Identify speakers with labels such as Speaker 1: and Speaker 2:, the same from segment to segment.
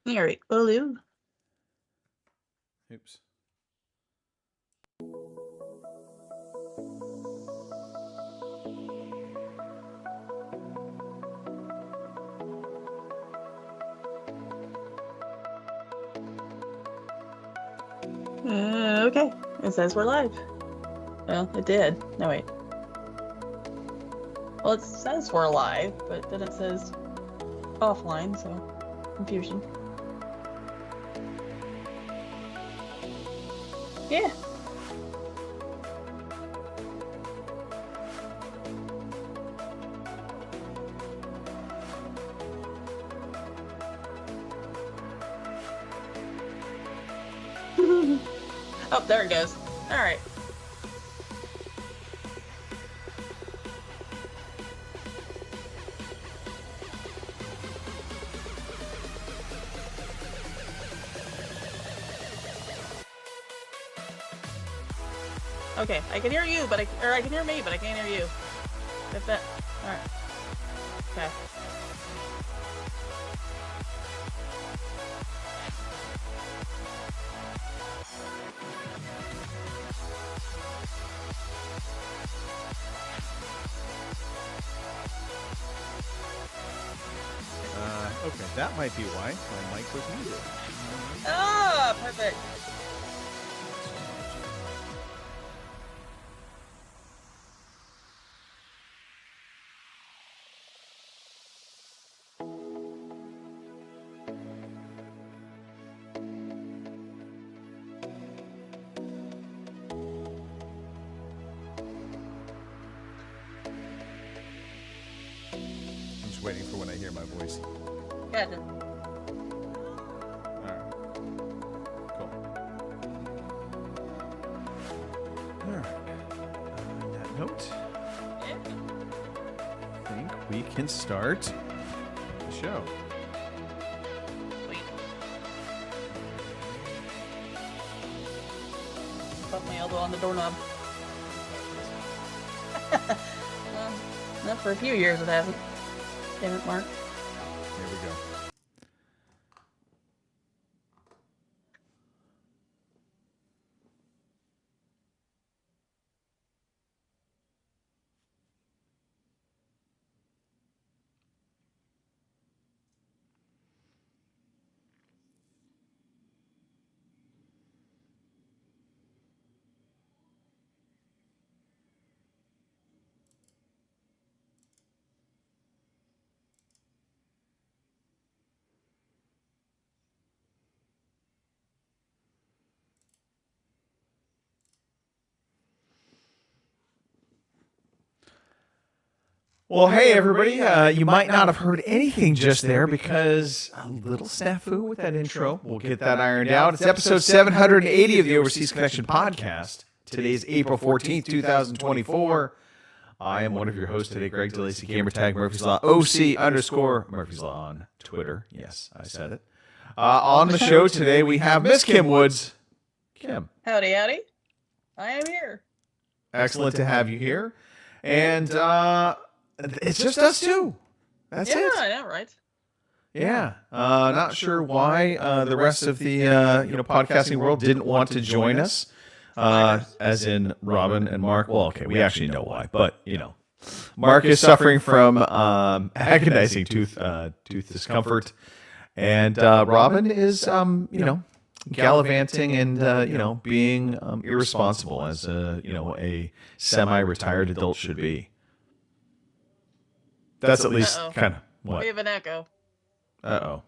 Speaker 1: All right, will do.
Speaker 2: Oops.
Speaker 1: Okay, it says we're live. Well, it did. No, wait. Well, it says we're live, but then it says offline, so confusion. Yeah. Oh, there it goes. All right. Okay, I can hear you, but I can hear me, but I can't hear you. If that, all right. Okay.
Speaker 2: Okay, that might be why my mic was muted.
Speaker 1: Ah, perfect.
Speaker 2: I'm just waiting for when I hear my voice.
Speaker 1: Gotcha.
Speaker 2: Alright. Cool. Alright. On that note,
Speaker 1: Yeah.
Speaker 2: I think we can start the show.
Speaker 1: Sweet. Put my elbow on the doorknob. Not for a few years it hasn't. Damn it, Mark.
Speaker 2: Here we go. Well, hey, everybody. You might not have heard anything just there because a little snafu with that intro. We'll get that ironed out. It's episode 780 of the Overseas Connection podcast. Today's April 14th, 2024. I am one of your hosts today, Greg DeLacy, gamertag Murphy's Law, OC_Murphy's Law on Twitter. Yes, I said it. On the show today, we have Miss Kim Woods. Kim.
Speaker 1: Howdy, howdy. I am here.
Speaker 2: Excellent to have you here. And it's just us two. That's it.
Speaker 1: Yeah, I know, right?
Speaker 2: Yeah. Not sure why the rest of the podcasting world didn't want to join us. As in Robin and Mark. Well, okay, we actually know why, but Mark is suffering from agonizing tooth discomfort, and Robin is gallivanting and being irresponsible as a semi-retired adult should be. That's at least kind of what.
Speaker 1: We have an echo.
Speaker 2: Uh-oh.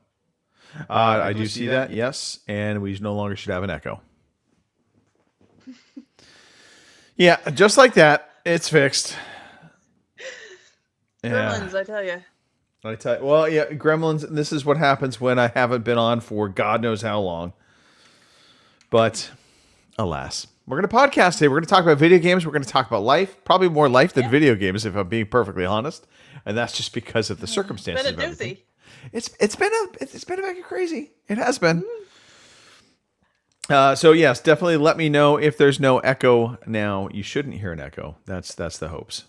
Speaker 2: I do see that, yes, and we no longer should have an echo. Yeah, just like that, it's fixed.
Speaker 1: Gremlins, I tell you.
Speaker 2: Well, yeah, Gremlins, this is what happens when I haven't been on for God knows how long. But, alas. We're going to podcast today. We're going to talk about video games. We're going to talk about life. Probably more life than video games, if I'm being perfectly honest. And that's just because of the circumstances.
Speaker 1: It's been a doozy.
Speaker 2: It's been a bit crazy. It has been. So yes, definitely let me know if there's no echo now. You shouldn't hear an echo. That's the hopes.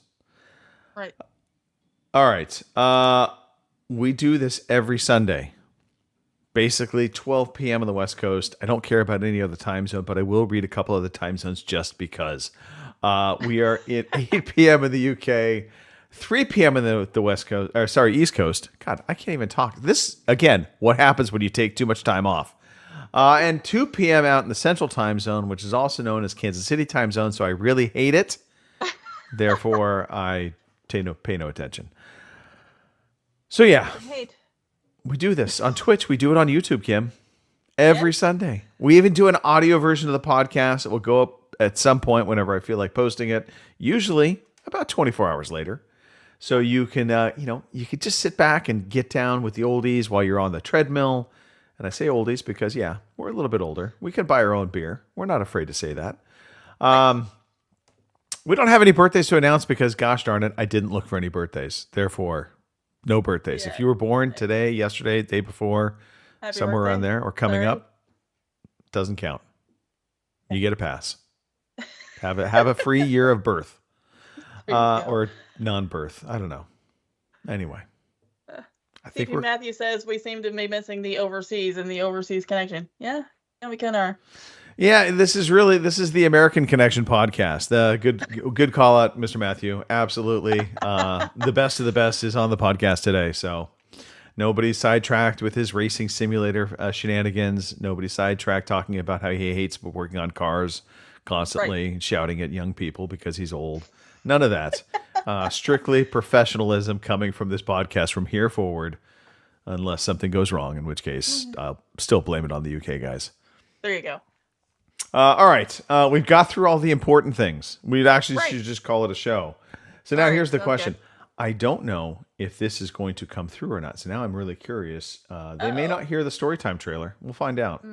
Speaker 2: basically 12 p.m. on the West Coast. I don't care about any other time zone, but I will read a couple of the time zones just because. We are at 8 p.m. in the UK, 3 p.m. in the West Coast, or sorry, East Coast. God, I can't even talk. This, again, what happens when you take too much time off. And 2 p.m. out in the Central Time Zone, which is also known as Kansas City Time Zone, so I really hate it. Therefore, I pay no attention. So, yeah,
Speaker 1: Hate.
Speaker 2: we do this on Twitch. We do it on YouTube, Kim, every Sunday. We even do an audio version of the podcast. It will go up at some point whenever I feel like posting it, usually about 24 hours later. So you can, you could just sit back and get down with the oldies while you're on the treadmill. And I say oldies because, yeah, we're a little bit older. We can buy our own beer. We're not afraid to say that. We don't have any birthdays to announce because, gosh darn it, I didn't look for any birthdays. Therefore, no birthdays.
Speaker 1: Yeah.
Speaker 2: If you were born today, yesterday, day before,
Speaker 1: Happy
Speaker 2: somewhere
Speaker 1: birthday.
Speaker 2: around there, or coming
Speaker 1: Sorry.
Speaker 2: up, doesn't count. You get a pass. Have a free year of birth,
Speaker 1: There you go.
Speaker 2: or non-birth. I don't know. Anyway, I think
Speaker 1: CP Matthew says we seem to be missing the overseas and the overseas connection. Yeah, we kind of are.
Speaker 2: Yeah, this is the American Connection podcast. Good call out, Mr. Matthew. Absolutely, the best of the best is on the podcast today. So nobody's sidetracked with his racing simulator shenanigans. Nobody's sidetracked talking about how he hates working on cars constantly, shouting at young people because he's old. None of that. Strictly professionalism coming from this podcast from here forward, unless something goes wrong, in which case I'll still blame it on the UK guys.
Speaker 1: There you go.
Speaker 2: All right. We've got through all the important things. We'd actually should just call it a show. So now here's the question.
Speaker 1: Good.
Speaker 2: I don't know if this is going to come through or not. So now I'm really curious. They may not hear the Storytime trailer. We'll find out.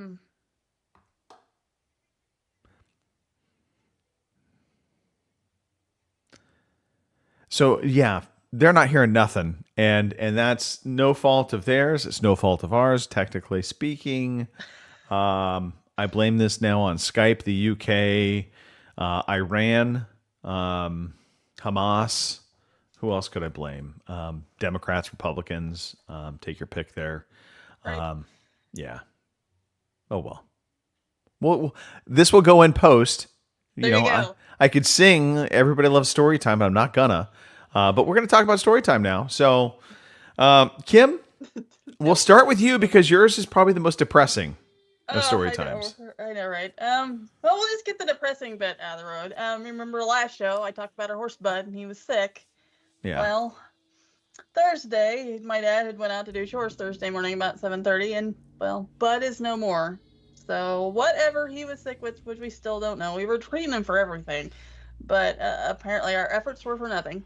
Speaker 2: So yeah, they're not hearing nothing, and that's no fault of theirs. It's no fault of ours, technically speaking. I blame this now on Skype, the UK, Iran, Hamas. Who else could I blame? Democrats, Republicans. Take your pick there.
Speaker 1: Right.
Speaker 2: Yeah. Oh well. Well, this will go in post.
Speaker 1: There you go.
Speaker 2: I could sing "Everybody Loves Storytime," but I'm not gonna. But we're gonna talk about Storytime now. So, Kim, we'll start with you because yours is probably the most depressing of story times.
Speaker 1: I know, right? Well, we'll just get the depressing bit out of the road. Remember last show I talked about our horse Bud, and he was sick.
Speaker 2: Yeah.
Speaker 1: Well, Thursday, my dad had went out to do chores Thursday morning about 7:30, and well, Bud is no more. So whatever he was sick with, which we still don't know, we were treating him for everything, but apparently our efforts were for nothing.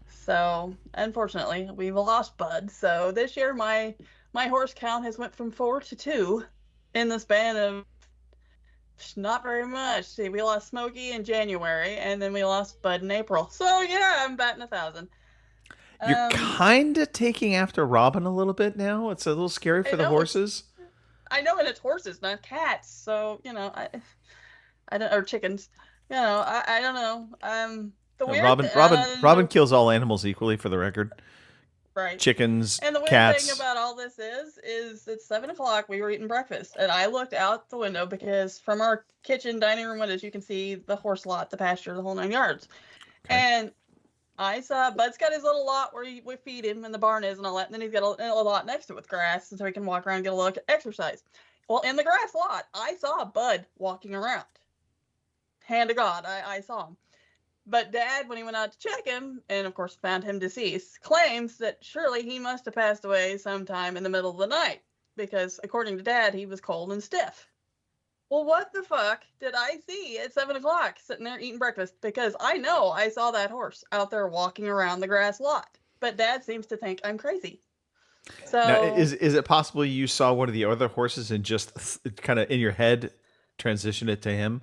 Speaker 1: So unfortunately, we've lost Bud. So this year, my horse count has went from 4 to 2 in the span of not very much. See, we lost Smokey in January, and then we lost Bud in April. So yeah, I'm batting 1,000.
Speaker 2: You're kind of taking after Robin a little bit now. It's a little scary for the horses.
Speaker 1: I know, and it's horses, not cats. So I don't, or chickens. I don't know. The weird
Speaker 2: Robin kills all animals equally, for the record.
Speaker 1: Right.
Speaker 2: Chickens,
Speaker 1: and the weird
Speaker 2: cats.
Speaker 1: thing about all this is it's 7 o'clock. We were eating breakfast, and I looked out the window because from our kitchen dining room windows you can see the horse lot, the pasture, the whole 9 yards. Okay. And I saw Bud's got his little lot where we feed him, and the barn is and all that, and then he's got a lot next to it with grass, and so he can walk around and get a little exercise. Well, in the grass lot, I saw Bud walking around. Hand to God, I saw him. But Dad, when he went out to check him, and of course found him deceased, claims that surely he must have passed away sometime in the middle of the night, because according to Dad, he was cold and stiff. Well, what the fuck did I see at 7 o'clock sitting there eating breakfast? Because I know I saw that horse out there walking around the grass lot, but Dad seems to think I'm crazy. So
Speaker 2: now, is it possible you saw one of the other horses and just kind of in your head transition it to him?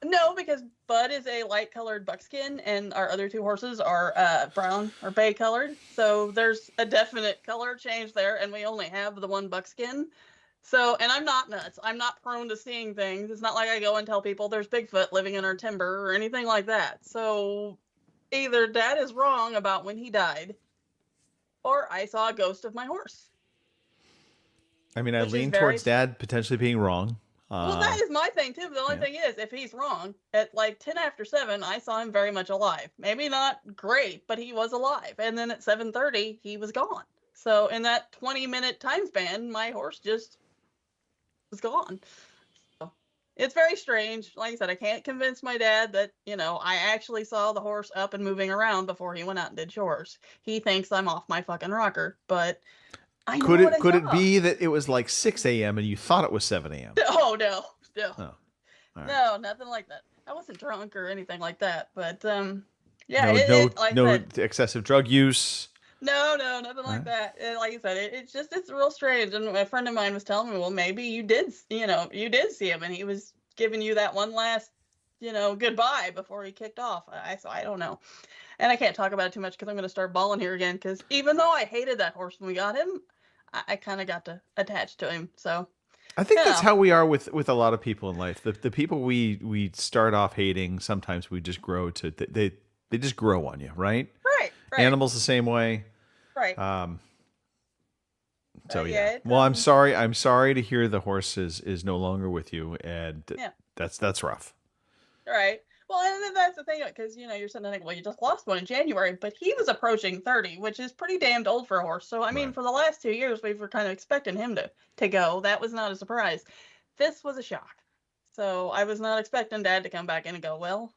Speaker 1: No, because Bud is a light-colored buckskin, and our other 2 horses are brown or bay-colored. So there's a definite color change there, and we only have the one buckskin. So, and I'm not nuts. I'm not prone to seeing things. It's not like I go and tell people there's Bigfoot living in our timber or anything like that. So either Dad is wrong about when he died, or I saw a ghost of my horse.
Speaker 2: I mean, I
Speaker 1: which is
Speaker 2: lean
Speaker 1: very
Speaker 2: towards Dad potentially being wrong.
Speaker 1: well, that is my thing too. The only
Speaker 2: yeah.
Speaker 1: thing is, if he's wrong, at like 10 after 7, I saw him very much alive. Maybe not great, but he was alive. And then at 7:30, he was gone. So in that 20-minute time span, my horse just was gone. So it's very strange. Like I said, I can't convince my dad that, I actually saw the horse up and moving around before he went out and did chores. He thinks I'm off my fucking rocker, but I know what I
Speaker 2: Could it
Speaker 1: saw.
Speaker 2: be that it was like 6 a.m. and you thought it was 7 a.m.?
Speaker 1: Oh, no.
Speaker 2: Oh, all right.
Speaker 1: No, nothing like that. I wasn't drunk or anything like that, but yeah,
Speaker 2: no,
Speaker 1: like
Speaker 2: no
Speaker 1: I said,
Speaker 2: excessive drug use.
Speaker 1: no, nothing like that. Like I said, it's real strange. And a friend of mine was telling me, well, maybe you did see him, and he was giving you that one last, goodbye before he kicked off. So I don't know, and I can't talk about it too much because I'm going to start bawling here again. Because even though I hated that horse when we got him, I kind of got to attach to him. So.
Speaker 2: I think that's how we are with a lot of people in life. The people we start off hating, sometimes we just grow to they just grow on you, right?
Speaker 1: Right.
Speaker 2: Animals the same way.
Speaker 1: Right.
Speaker 2: So yeah. Well, I'm sorry. I'm sorry to hear the horse is no longer with you, and that's rough.
Speaker 1: Right. Well, and then that's the thing, because you're sitting there thinking, well, you just lost one in January, but he was approaching 30, which is pretty damned old for a horse. So I mean, for the last 2 years, we were kind of expecting him to go. That was not a surprise. This was a shock. So I was not expecting Dad to come back in and go, well,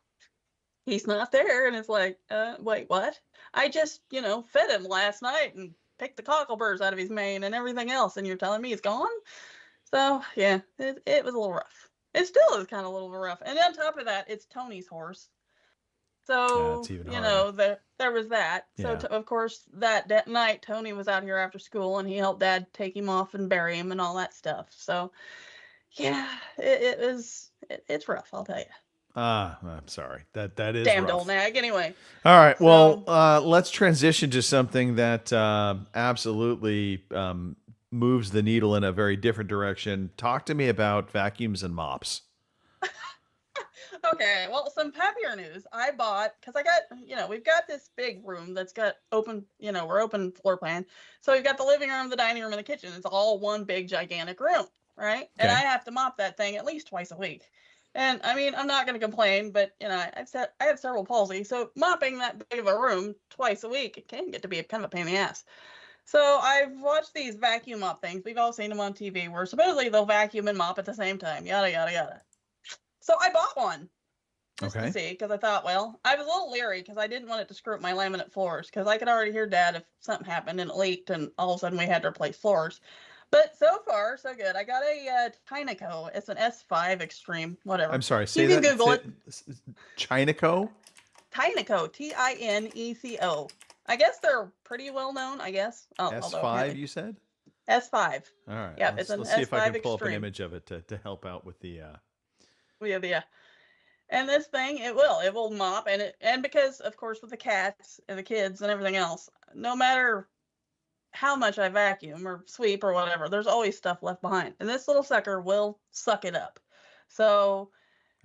Speaker 1: he's not there. And it's like, wait, what? I just, fed him last night and picked the cockleburrs out of his mane and everything else, and you're telling me he's gone? So yeah, it was a little rough. It still is kind of a little rough. And on top of that, it's Tony's horse. So, there was that.
Speaker 2: Yeah.
Speaker 1: So, of course, that night, Tony was out here after school, and he helped Dad take him off and bury him and all that stuff. So, yeah, it's rough, I'll tell you.
Speaker 2: I'm sorry. That is
Speaker 1: damned
Speaker 2: rough.
Speaker 1: Old nag. Anyway.
Speaker 2: All right. Well, let's transition to something that absolutely moves the needle in a very different direction. Talk to me about vacuums and mops.
Speaker 1: Okay, well, some happier news. I bought, because I got, we've got this big room that's got open, we're open floor plan. So we've got the living room, the dining room, and the kitchen. It's all one big, gigantic room, right? Okay. And I have to mop that thing at least twice a week. And I mean, I'm not going to complain, but, I have cerebral palsy. So mopping that big of a room twice a week, it can get to be kind of a pain in the ass. So I've watched these vacuum mop things. We've all seen them on TV where supposedly they'll vacuum and mop at the same time, yada, yada, yada. So I bought one just to see, because I thought, well, I was a little leery because I didn't want it to screw up my laminate floors, because I could already hear Dad if something happened and it leaked and all of a sudden we had to replace floors. But so far, so good. I got a Tineco. It's an S5 Extreme, whatever.
Speaker 2: I'm sorry, say
Speaker 1: you
Speaker 2: that.
Speaker 1: You can Google it.
Speaker 2: Tineco?
Speaker 1: Tineco, Tineco. I guess they're pretty well known, I guess.
Speaker 2: S5, you said?
Speaker 1: S5.
Speaker 2: All right.
Speaker 1: Yeah,
Speaker 2: let's
Speaker 1: see
Speaker 2: if I can pull
Speaker 1: Extreme.
Speaker 2: up an image of it to help out with the.
Speaker 1: Yeah. And this thing, it will mop, and because of course with the cats and the kids and everything else, no matter how much I vacuum or sweep or whatever, there's always stuff left behind, and this little sucker will suck it up. So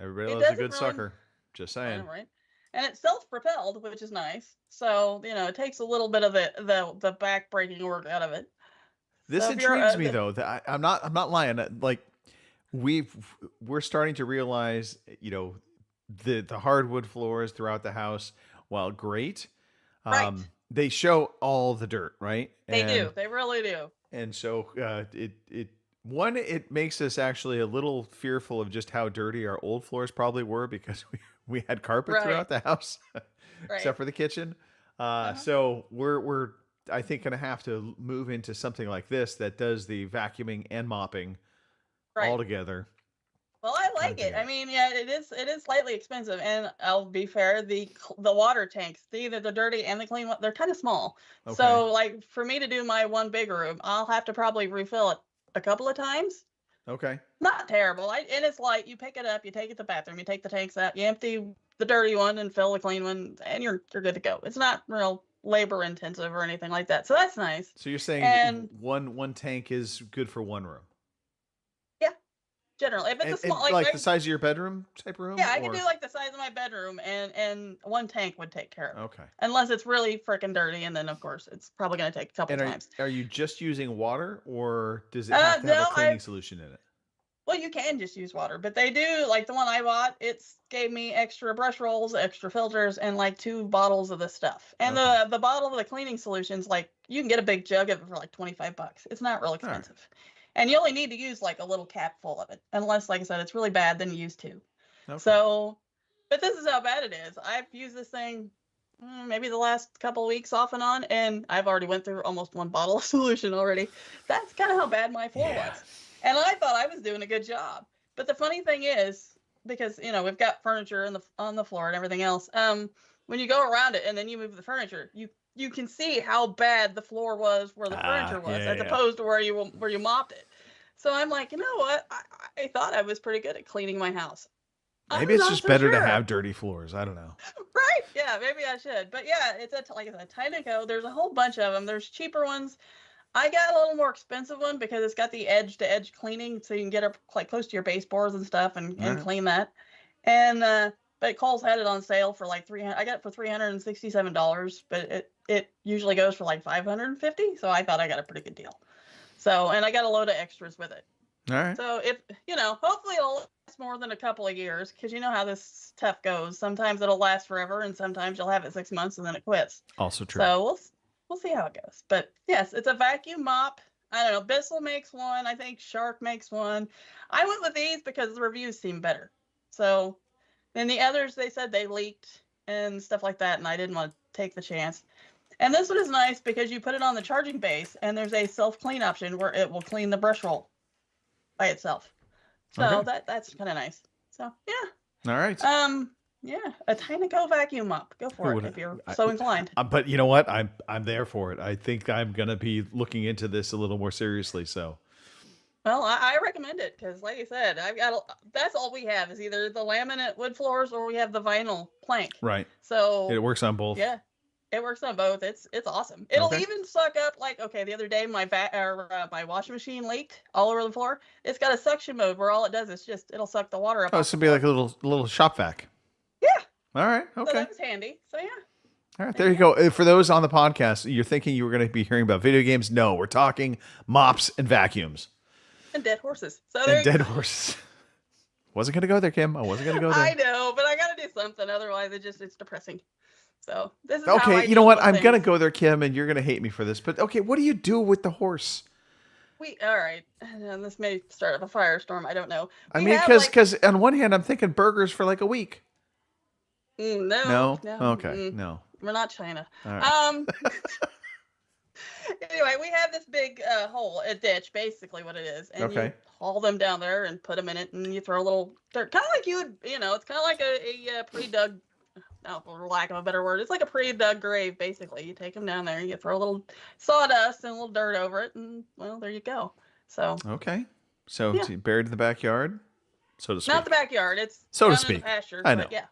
Speaker 2: everybody loves a good sucker. Just saying.
Speaker 1: Right. And it's self-propelled, which is nice. So, it takes a little bit of the back-breaking work out of it.
Speaker 2: This
Speaker 1: so
Speaker 2: intrigues me, though. I'm not lying. Like, we're starting to realize, the hardwood floors throughout the house, while great, they show all the dirt, right?
Speaker 1: They do. They really do.
Speaker 2: And so it makes us actually a little fearful of just how dirty our old floors probably were, because we had carpet throughout the house, except for the kitchen. So we're I think going to have to move into something like this that does the vacuuming and mopping all together.
Speaker 1: Well, I like it. I mean, yeah, it is slightly expensive, and I'll be fair, the water tanks, either the dirty and the clean one, they're kind of small. Okay. So like for me to do my one big room, I'll have to probably refill it a couple of times.
Speaker 2: Okay.
Speaker 1: Not terrible. And it's like you pick it up, you take it to the bathroom, you take the tanks out, you empty the dirty one and fill the clean one, and you're good to go. It's not real labor intensive or anything like that. So that's nice.
Speaker 2: So you're saying one tank is good for one room?
Speaker 1: Yeah. Generally, if it's a
Speaker 2: And
Speaker 1: small,
Speaker 2: like the size of your bedroom type room?
Speaker 1: yeah, I can
Speaker 2: or?
Speaker 1: do like the size of my bedroom, and one tank would take care of it.
Speaker 2: Okay.
Speaker 1: Unless it's really freaking dirty, and then of course it's probably going to take a couple
Speaker 2: And
Speaker 1: times.
Speaker 2: are you just using water, or does it have to have
Speaker 1: No,
Speaker 2: a cleaning solution in it?
Speaker 1: Well, you can just use water, but they do, like the one I bought, it's gave me extra brush rolls, extra filters, and like 2 bottles of the stuff. And
Speaker 2: Okay.
Speaker 1: the bottle of the cleaning solutions, like you can get a big jug of it for like $25. It's not real
Speaker 2: right.
Speaker 1: expensive. And you only need to use like a little cap full of it. Unless, like I said, it's really bad, then you use 2.
Speaker 2: Okay.
Speaker 1: So, but this is how bad it is. I've used this thing maybe the last couple of weeks off and on, and I've already went through almost 1 bottle of solution already. That's kind of how bad my floor was. And I thought I was doing a good job. But the funny thing is, because we've got furniture on the floor and everything else, when you go around it and then you move the furniture, you can see how bad the floor was where the furniture was, as opposed to where you mopped it. So I'm like, you know what? I thought I was pretty good at cleaning my house.
Speaker 2: Maybe it's just better to have dirty floors. I don't know.
Speaker 1: Right? Yeah, maybe I should. But yeah, it's like I said, Tyneco. There's a whole bunch of them. There's cheaper ones. I got a little more expensive one because it's got the edge-to-edge cleaning, so you can get up like close to your baseboards and stuff and clean that. And but Kohl's had it on sale for like $300. I got it for $367, but it usually goes for like $550. So I thought I got a pretty good deal. So, and I got a load of extras with it.
Speaker 2: All right.
Speaker 1: So if hopefully it'll last more than a couple of years, because you know how this stuff goes. Sometimes it'll last forever, and sometimes you'll have it 6 months and then it quits.
Speaker 2: Also true.
Speaker 1: So we'll see how it goes. But yes, it's a vacuum mop. I don't know. Bissell makes one. I think Shark makes one. I went with these because the reviews seem better. So then the others, they said they leaked and stuff like that, and I didn't want to take the chance. And this one is nice because you put it on the charging base, and there's a self-clean option where it will clean the brush roll by itself. So that's kind of nice. So yeah.
Speaker 2: All right.
Speaker 1: Yeah, a Tyneco vacuum mop. Go for it if you're so inclined.
Speaker 2: But you know what? I'm there for it. I think I'm gonna be looking into this a little more seriously. So.
Speaker 1: Well, I recommend it because, like I said, that's all we have is either the laminate wood floors or we have the vinyl plank.
Speaker 2: Right.
Speaker 1: So
Speaker 2: it works on both.
Speaker 1: Yeah, it works on both. It's awesome. It'll even suck up the other day my my washing machine leaked all over the floor. It's got a suction mode where all it does is it'll suck the water up.
Speaker 2: Oh, this would be like a little shop vac.
Speaker 1: Yeah.
Speaker 2: All right. Okay.
Speaker 1: So that was handy. So yeah.
Speaker 2: All right, there you go. For those on the podcast, you're thinking you were going to be hearing about video games. No, we're talking mops and vacuums.
Speaker 1: And dead horses.
Speaker 2: Horses. Wasn't going to go there, Kim. I wasn't going to go there.
Speaker 1: I know, but I got to do something. Otherwise, it's depressing. So this is
Speaker 2: okay. You know what? I'm going to go there, Kim, and you're going to hate me for this. But okay, what do you do with the horse?
Speaker 1: All right. This may start up a firestorm. I don't know.
Speaker 2: I mean, because on one hand, I'm thinking burgers for like a week.
Speaker 1: No.
Speaker 2: Okay. No.
Speaker 1: We're not China.
Speaker 2: All right.
Speaker 1: Anyway, we have this big hole, a ditch, basically what it is, and you haul them down there and put them in it, and you throw a little dirt, kind of like you would, it's kind of like a pre-dug, for lack of a better word, it's like a pre-dug grave, basically. You take them down there, and you throw a little sawdust and a little dirt over it, and well, there you go. So
Speaker 2: it's buried in the backyard, so to speak.
Speaker 1: Not the backyard, it's
Speaker 2: so to
Speaker 1: speak. In the pasture,
Speaker 2: I know.
Speaker 1: But yeah.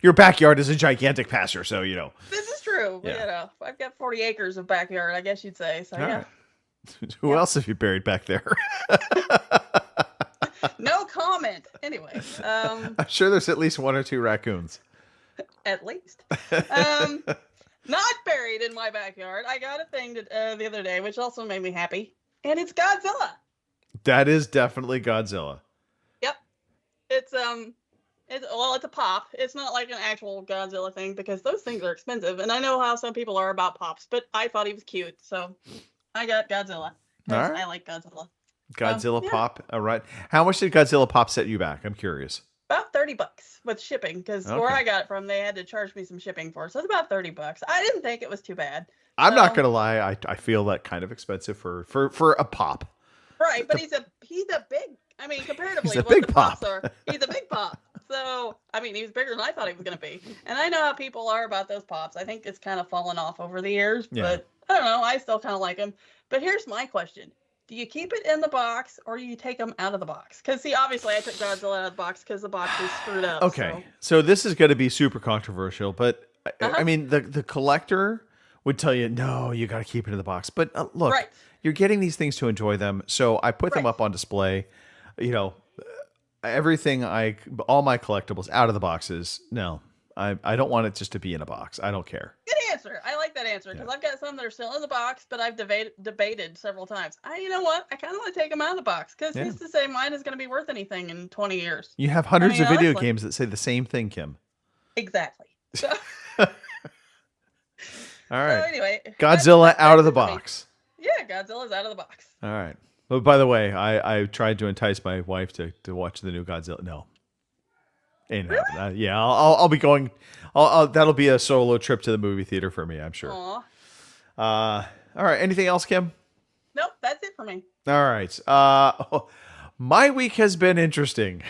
Speaker 2: Your backyard is a gigantic pasture, so
Speaker 1: This is true. Yeah. I've got 40 acres of backyard, I guess you'd say. So
Speaker 2: right. Who else have you buried back there?
Speaker 1: No comment. Anyway,
Speaker 2: I'm sure there's at least 1 or 2 raccoons.
Speaker 1: At least. Not buried in my backyard. I got a thing the other day, which also made me happy, and it's Godzilla.
Speaker 2: That is definitely Godzilla.
Speaker 1: Yep. It's a pop. It's not like an actual Godzilla thing because those things are expensive, and I know how some people are about pops, but I thought he was cute, so I got Godzilla.
Speaker 2: All right.
Speaker 1: I like Godzilla.
Speaker 2: Godzilla pop. All right. How much did Godzilla pop set you back? I'm curious.
Speaker 1: About $30 with shipping, because where I got it from, they had to charge me some shipping for it, so it's about $30. I didn't think it was too bad.
Speaker 2: I'm not gonna lie. I feel that kind of expensive for a pop.
Speaker 1: Right, but he's a big. I mean, comparatively,
Speaker 2: he's a big pop.
Speaker 1: He's a big pop. So, I mean, he was bigger than I thought he was going to be. And I know how people are about those pops. I think it's kind of fallen off over the years, but I don't know. I still kind of like them. But here's my question. Do you keep it in the box or do you take them out of the box? Because, see, obviously I took Godzilla out of the box because the box is screwed up.
Speaker 2: Okay. So this is going to be super controversial, but I mean, the collector would tell you, no, you got to keep it in the box. But look, you're getting these things to enjoy them. So I put them up on display. everything all my collectibles out of the boxes. No, I don't want it just to be in a box. I don't care.
Speaker 1: Good answer. I like that answer because I've got some that are still in the box, but I've debated several times. You know what? I kind of want to take them out of the box because who's to say mine is going to be worth anything in 20 years?
Speaker 2: You have hundreds of video games that say the same thing, Kim.
Speaker 1: Exactly. So,
Speaker 2: all right.
Speaker 1: So anyway,
Speaker 2: Godzilla out of the box.
Speaker 1: Yeah, Godzilla's out of the box.
Speaker 2: All right. But by the way, I tried to entice my wife to watch the new Godzilla. No. Ain't
Speaker 1: really?
Speaker 2: happening. Yeah, I'll be going. That'll be a solo trip to the movie theater for me, I'm sure.
Speaker 1: Aw.
Speaker 2: All right. Anything else, Kim?
Speaker 1: Nope, that's it for me.
Speaker 2: All right. My week has been interesting.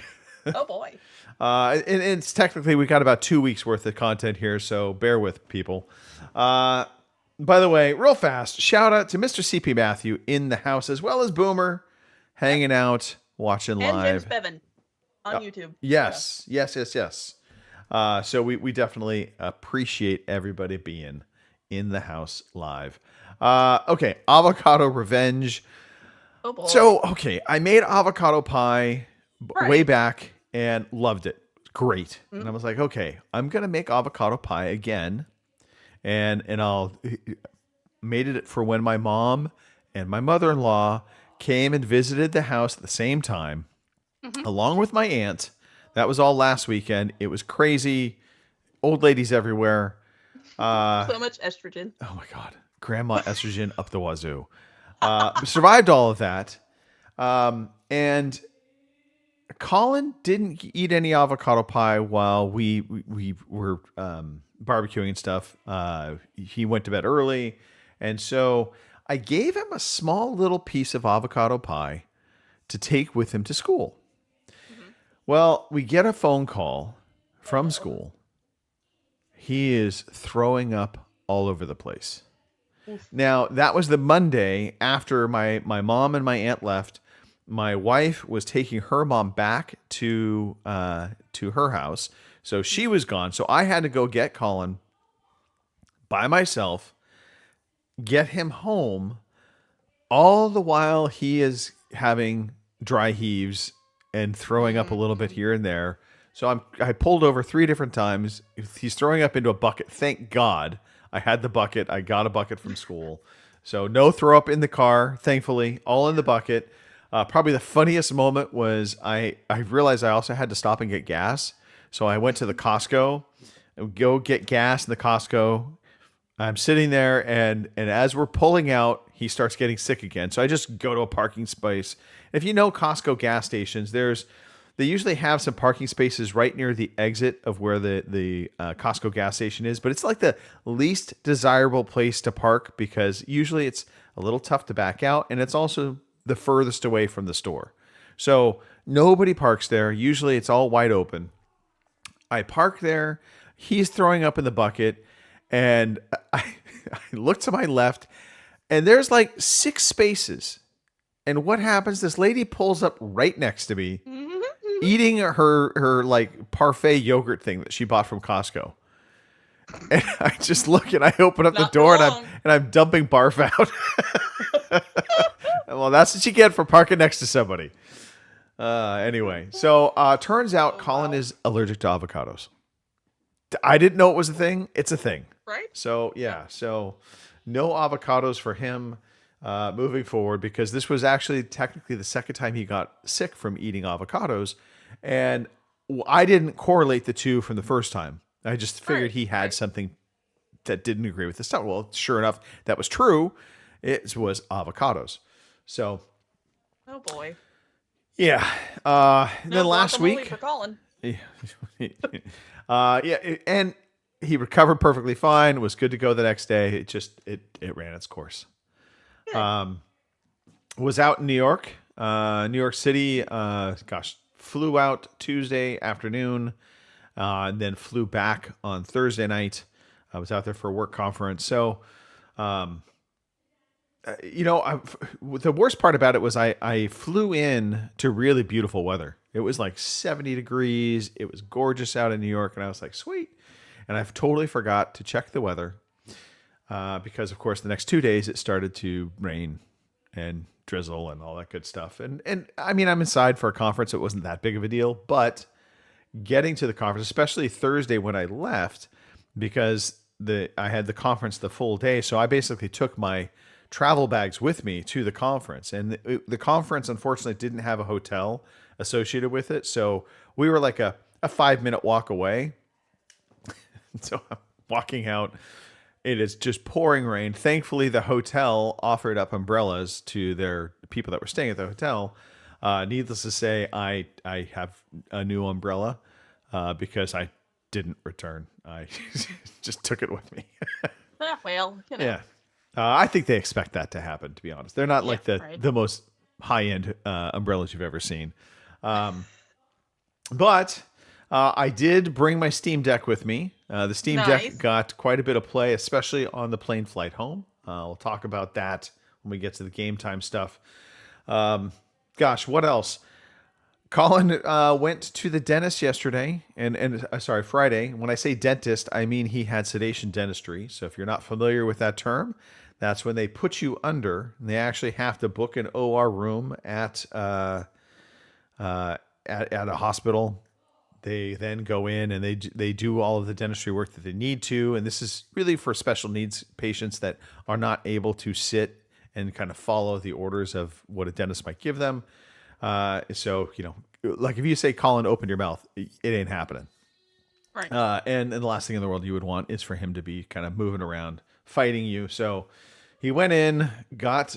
Speaker 1: Oh boy.
Speaker 2: And it's technically we got about 2 weeks worth of content here, so bear with people. By the way, real fast, shout out to Mr. CP Matthew in the house, as well as Boomer, hanging out, watching
Speaker 1: and
Speaker 2: live.
Speaker 1: James Bevan on YouTube.
Speaker 2: Yes. So we definitely appreciate everybody being in the house live. Okay, avocado revenge.
Speaker 1: Oh boy.
Speaker 2: So, okay, I made avocado pie way back and loved it. Great. Mm-hmm. And I was like, okay, I'm going to make avocado pie again. And I'll made it for when my mom and my mother-in-law came and visited the house at the same time, along with my aunt. That was all last weekend. It was crazy. Old ladies everywhere.
Speaker 1: So much estrogen.
Speaker 2: Oh my God. Grandma estrogen up the wazoo. Survived all of that. And Colin didn't eat any avocado pie while we were barbecuing and stuff. He went to bed early. And so I gave him a small little piece of avocado pie to take with him to school. Mm-hmm. Well, we get a phone call from school. He is throwing up all over the place. Now, that was the Monday after my mom and my aunt left. My wife was taking her mom back to her house. So she was gone. So I had to go get Colin by myself, get him home, all the while he is having dry heaves and throwing up a little bit here and there. So I pulled over 3 different times. He's throwing up into a bucket. Thank God I had the bucket. I got a bucket from school. So no throw up in the car, thankfully, all in the bucket. Probably the funniest moment was I realized I also had to stop and get gas. So I went to the Costco and go get gas in the Costco. I'm sitting there and as we're pulling out, he starts getting sick again. So I just go to a parking space. If you know Costco gas stations, they usually have some parking spaces right near the exit of where the Costco gas station is, but it's like the least desirable place to park because usually it's a little tough to back out, and it's also the furthest away from the store. So nobody parks there. Usually it's all wide open. I park there. He's throwing up in the bucket, and I look to my left, and there's like 6 spaces. And what happens? This lady pulls up right next to me, eating her like parfait yogurt thing that she bought from Costco. And I just look and I open up the door and I'm dumping barf out. Well, that's what you get for parking next to somebody. Anyway, so turns out Colin is allergic to avocados. I didn't know it was a thing. It's a thing.
Speaker 1: Right?
Speaker 2: So yeah, so no avocados for him moving forward, because this was actually technically the second time he got sick from eating avocados. And I didn't correlate the two from the first time. I just figured he had something that didn't agree with the stuff. Well, sure enough, that was true. It was avocados. So,
Speaker 1: oh boy.
Speaker 2: Yeah. Then last week,
Speaker 1: for Colin.
Speaker 2: and he recovered perfectly fine. Was good to go the next day. It ran its course. Was out in New York, New York City. Flew out Tuesday afternoon, and then flew back on Thursday night. I was out there for a work conference. So, the worst part about it was I flew in to really beautiful weather. It was like 70 degrees. It was gorgeous out in New York. And I was like, sweet. And I've totally forgot to check the weather because, of course, the next 2 days it started to rain and drizzle and all that good stuff. And I mean, I'm inside for a conference. So it wasn't that big of a deal, but getting to the conference, especially Thursday when I left, because I had the conference the full day. So I basically took my travel bags with me to the conference, and the conference unfortunately didn't have a hotel associated with it. So we were like a 5-minute walk away. So I'm walking out. It is just pouring rain. Thankfully, the hotel offered up umbrellas to their people that were staying at the hotel. Needless to say, I have a new umbrella because I didn't return. I just took it with me.
Speaker 1: Well, you know.
Speaker 2: Yeah. I think they expect that to happen, to be honest. They're not like the most high-end umbrellas you've ever seen. But I did bring my Steam Deck with me. The Steam Deck got quite a bit of play, especially on the plane flight home. We'll talk about that when we get to the game time stuff. Gosh, what else? Colin went to the dentist yesterday, and sorry, Friday. When I say dentist, I mean he had sedation dentistry. So if you're not familiar with that term, that's when they put you under, and they actually have to book an OR room at a hospital. They then go in and they do all of the dentistry work that they need to, and this is really for special needs patients that are not able to sit and kind of follow the orders of what a dentist might give them. So, like if you say, Colin, open your mouth, it ain't happening.
Speaker 1: Right.
Speaker 2: And the last thing in the world you would want is for him to be kind of moving around, fighting you. So he went in, got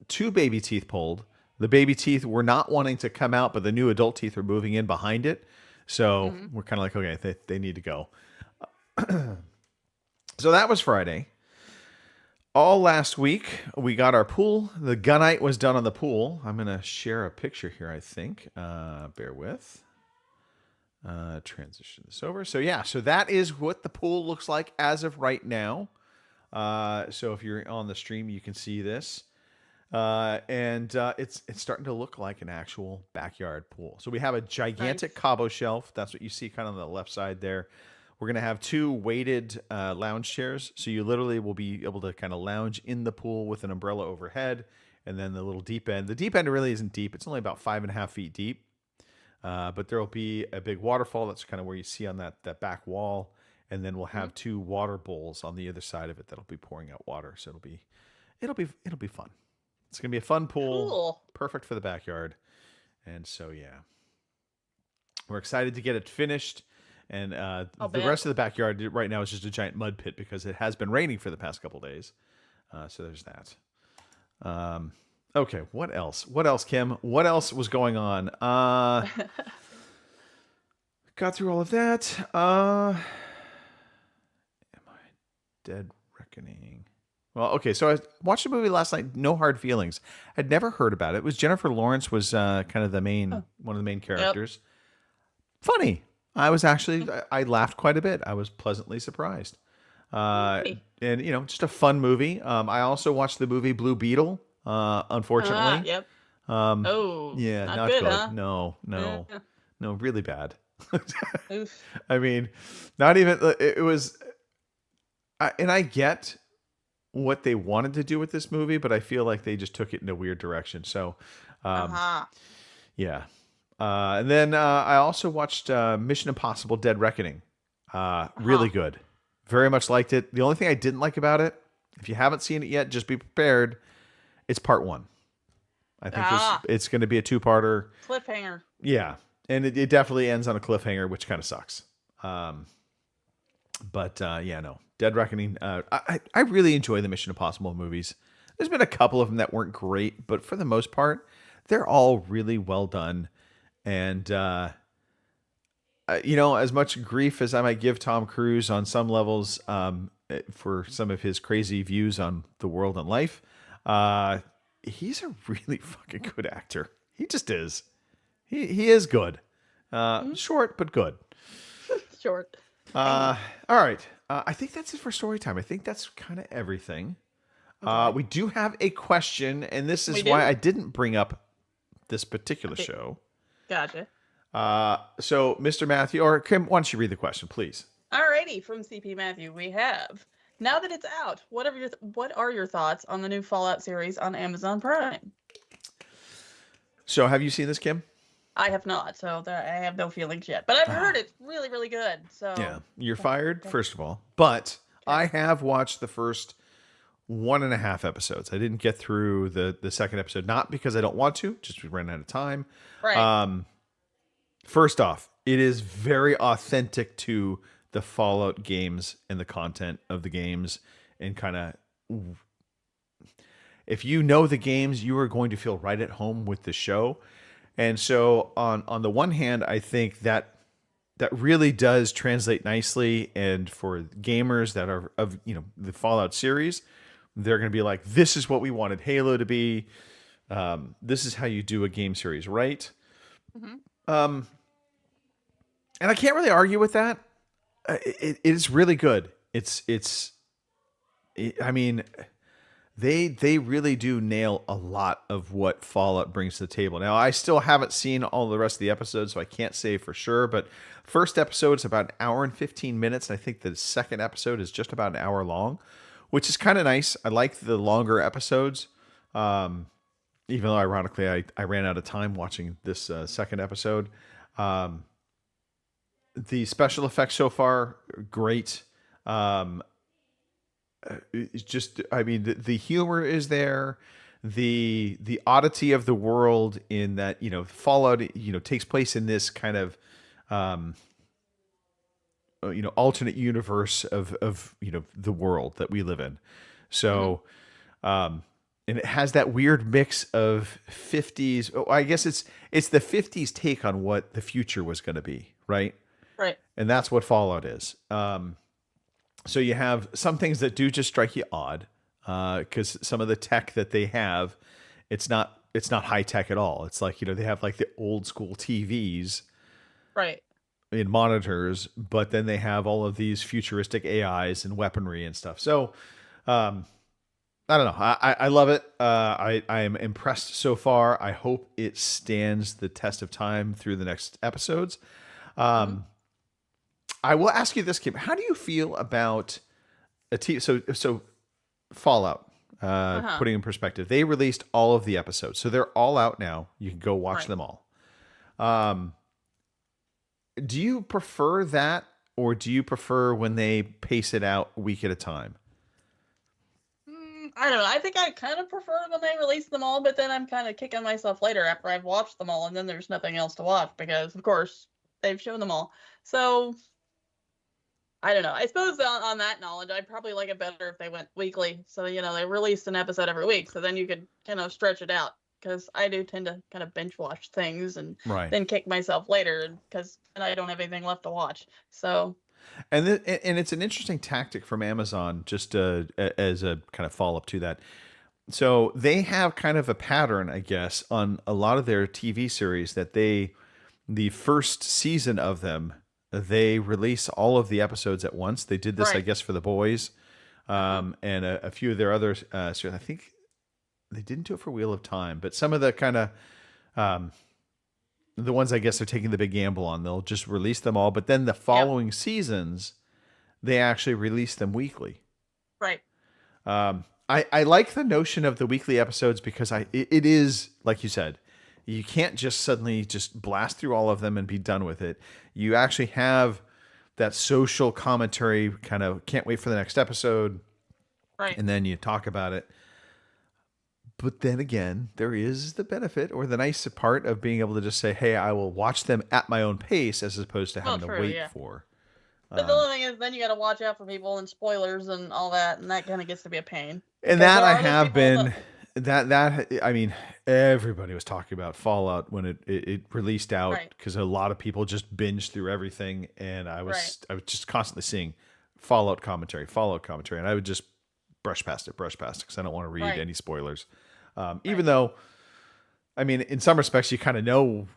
Speaker 2: 2 baby teeth pulled. The baby teeth were not wanting to come out, but the new adult teeth were moving in behind it. So we're kind of like, okay, they need to go. So that was Friday. All last week, we got our pool. The gunite was done on the pool. I'm going to share a picture here, I think. Bear with. Transition this over. So yeah, so that is what the pool looks like as of right now. So if you're on the stream, you can see this. And it's starting to look like an actual backyard pool. So we have a gigantic Cabo shelf. That's what you see kind of on the left side there. We're going to have 2 weighted lounge chairs. So you literally will be able to kind of lounge in the pool with an umbrella overhead. And then the little deep end. The deep end really isn't deep. It's only about 5.5 feet deep. But there will be a big waterfall. That's kind of where you see on that back wall. And then we'll have 2 water bowls on the other side of it that'll be pouring out water. So it'll be fun. It's going to be a fun pool.
Speaker 1: Cool.
Speaker 2: Perfect for the backyard. And so, yeah. We're excited to get it finished. And the rest of the backyard right now is just a giant mud pit because it has been raining for the past couple days. So there's that. Okay, what else? What else, Kim? What else was going on? Got through all of that. Am I Dead Reckoning? Well, okay, so I watched a movie last night, No Hard Feelings. I'd never heard about it. It was Jennifer Lawrence was kind of one of the main characters. Yep. Funny. I laughed quite a bit. I was pleasantly surprised. And, just a fun movie. I also watched the movie Blue Beetle, unfortunately.
Speaker 1: Yep.
Speaker 2: Yeah, not good. Huh? No, really bad. I mean, not even, it was, and I get what they wanted to do with this movie, but I feel like they just took it in a weird direction. So, yeah. And then I also watched Mission Impossible Dead Reckoning. Really good. Very much liked it. The only thing I didn't like about it, if you haven't seen it yet, just be prepared. It's part 1. I think it's going to be a 2-parter.
Speaker 1: Cliffhanger.
Speaker 2: Yeah. And it definitely ends on a cliffhanger, which kind of sucks. But no. Dead Reckoning. I really enjoy the Mission Impossible movies. There's been a couple of them that weren't great, but for the most part, they're all really well done. And, as much grief as I might give Tom Cruise on some levels for some of his crazy views on the world and life, he's a really fucking good actor. He just is. He is good. Short, but good.
Speaker 1: Short.
Speaker 2: All right. I think that's it for story time. I think that's kind of everything. Okay. We do have a question, and this is why I didn't bring up this particular show.
Speaker 1: Gotcha.
Speaker 2: So, Mr. Matthew, or Kim, why don't you read the question, please?
Speaker 1: Alrighty, from CP Matthew, we have, now that it's out, what are your thoughts on the new Fallout series on Amazon Prime?
Speaker 2: So have you seen this, Kim?
Speaker 1: I have not, so I have no feelings yet. But I've heard it's really, really good. So
Speaker 2: Yeah, you're
Speaker 1: okay,
Speaker 2: fired,
Speaker 1: okay,
Speaker 2: first of all. But
Speaker 1: okay.
Speaker 2: I have watched the first 1.5 episodes. I didn't get through the second episode, not because I don't want to, just we ran out of time.
Speaker 1: Right.
Speaker 2: First off, it is very authentic to the Fallout games and the content of the games, and kind of, if you know the games, you are going to feel right at home with the show. And so on the one hand, I think that really does translate nicely, and for gamers that are of the Fallout series, they're going to be like, this is what we wanted Halo to be. This is how you do a game series, right?
Speaker 1: Mm-hmm.
Speaker 2: And I can't really argue with that. It is really good. I mean, they really do nail a lot of what Fallout brings to the table. Now, I still haven't seen all the rest of the episodes, so I can't say for sure. But first episode is about an hour and 15 minutes, and I think the second episode is just about an hour long, which is kind of nice. I like the longer episodes, even though ironically I ran out of time watching this second episode. The special effects so far, great. It's just, I mean, the humor is there, the oddity of the world, in that Fallout takes place in this kind of alternate universe of the world that we live in. So and it has that weird mix of 50s. Oh, I guess it's the 50s take on what the future was going to be, right?
Speaker 1: Right.
Speaker 2: And that's what Fallout is. So you have some things that do just strike you odd, because some of the tech that they have, it's not high tech at all. It's like they have like the old school TVs,
Speaker 1: Right.
Speaker 2: in monitors, but then they have all of these futuristic AIs and weaponry and stuff. So I don't know. I love it. I am impressed so far. I hope it stands the test of time through the next episodes. I will ask you this, Kim. How do you feel about a TV? So Fallout, putting in perspective, they released all of the episodes, so they're all out now. You can go watch them all. Do you prefer that, or do you prefer when they pace it out a week at a time?
Speaker 1: I don't know. I think I kind of prefer when they release them all, but then I'm kind of kicking myself later after I've watched them all, and then there's nothing else to watch because, of course, they've shown them all. So I don't know. I suppose on that knowledge, I'd probably like it better if they went weekly. So, they released an episode every week. So then you could kind of stretch it out, because I do tend to kind of binge watch things and then kick myself later because I don't have anything left to watch. So.
Speaker 2: And it's an interesting tactic from Amazon, just as a kind of follow up to that. So they have kind of a pattern, I guess, on a lot of their TV series that the first season of them, they release all of the episodes at once. They did this, I guess, for The Boys, and a few of their other series. I think they didn't do it for Wheel of Time, but some of the kind of the ones I guess they're taking the big gamble on, they'll just release them all. But then the following seasons, they actually release them weekly.
Speaker 1: Right.
Speaker 2: I like the notion of the weekly episodes because it is, like you said, you can't just suddenly just blast through all of them and be done with it. You actually have that social commentary, kind of can't wait for the next episode.
Speaker 1: Right.
Speaker 2: And then you talk about it. But then again, there is the benefit or the nice part of being able to just say, hey, I will watch them at my own pace, as opposed to having to wait for.
Speaker 1: But the only thing is, then you got to watch out for people and spoilers and all that, and that kind of gets to be a pain.
Speaker 2: And that I have been, I mean, everybody was talking about Fallout when it released out, because a lot of people just binged through everything, and I was just constantly seeing Fallout commentary, and I would just brush past it, because I don't want to read any spoilers. Even though, I mean, in some respects, you kind of know,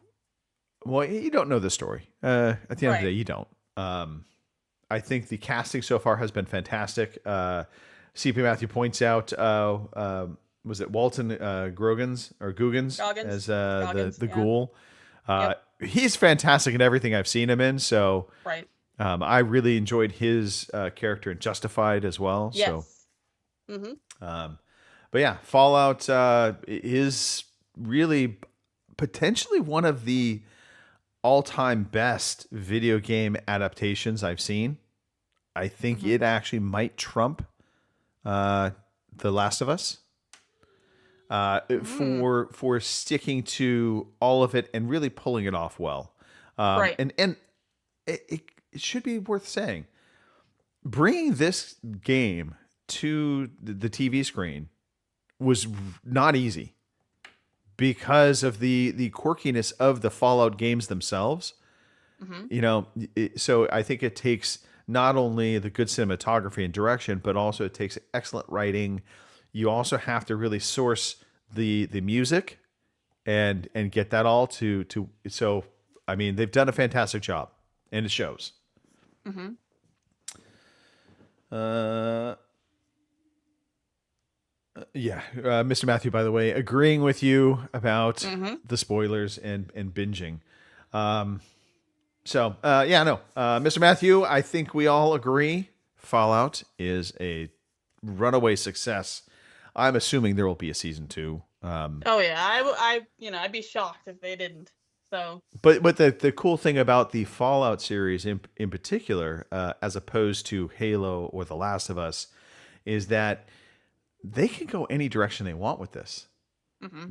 Speaker 2: well, you don't know the story. At the end of the day, you don't. I think the casting so far has been fantastic. CP Matthew points out, was it Walton Goggins as the ghoul? He's fantastic in everything I've seen him in. So I really enjoyed his character in Justified as well.
Speaker 1: Yes.
Speaker 2: So, but yeah, Fallout is really potentially one of the all-time best video game adaptations I've seen. I think it actually might trump The Last of Us for sticking to all of it and really pulling it off well.
Speaker 1: Right.
Speaker 2: And it should be worth saying, bringing this game to the TV screen was not easy because of the quirkiness of the Fallout games themselves. You know, so I think it takes not only the good cinematography and direction, but also it takes excellent writing. You also have to really source the music and get that all to so I mean, they've done a fantastic job, and it shows. Yeah, Mr. Matthew, by the way, agreeing with you about the spoilers and binging. Mr. Matthew, I think we all agree Fallout is a runaway success. I'm assuming there will be a season 2.
Speaker 1: Oh yeah, I'd be shocked if they didn't. So,
Speaker 2: but the cool thing about the Fallout series in particular, as opposed to Halo or The Last of Us, is that they can go any direction they want with this,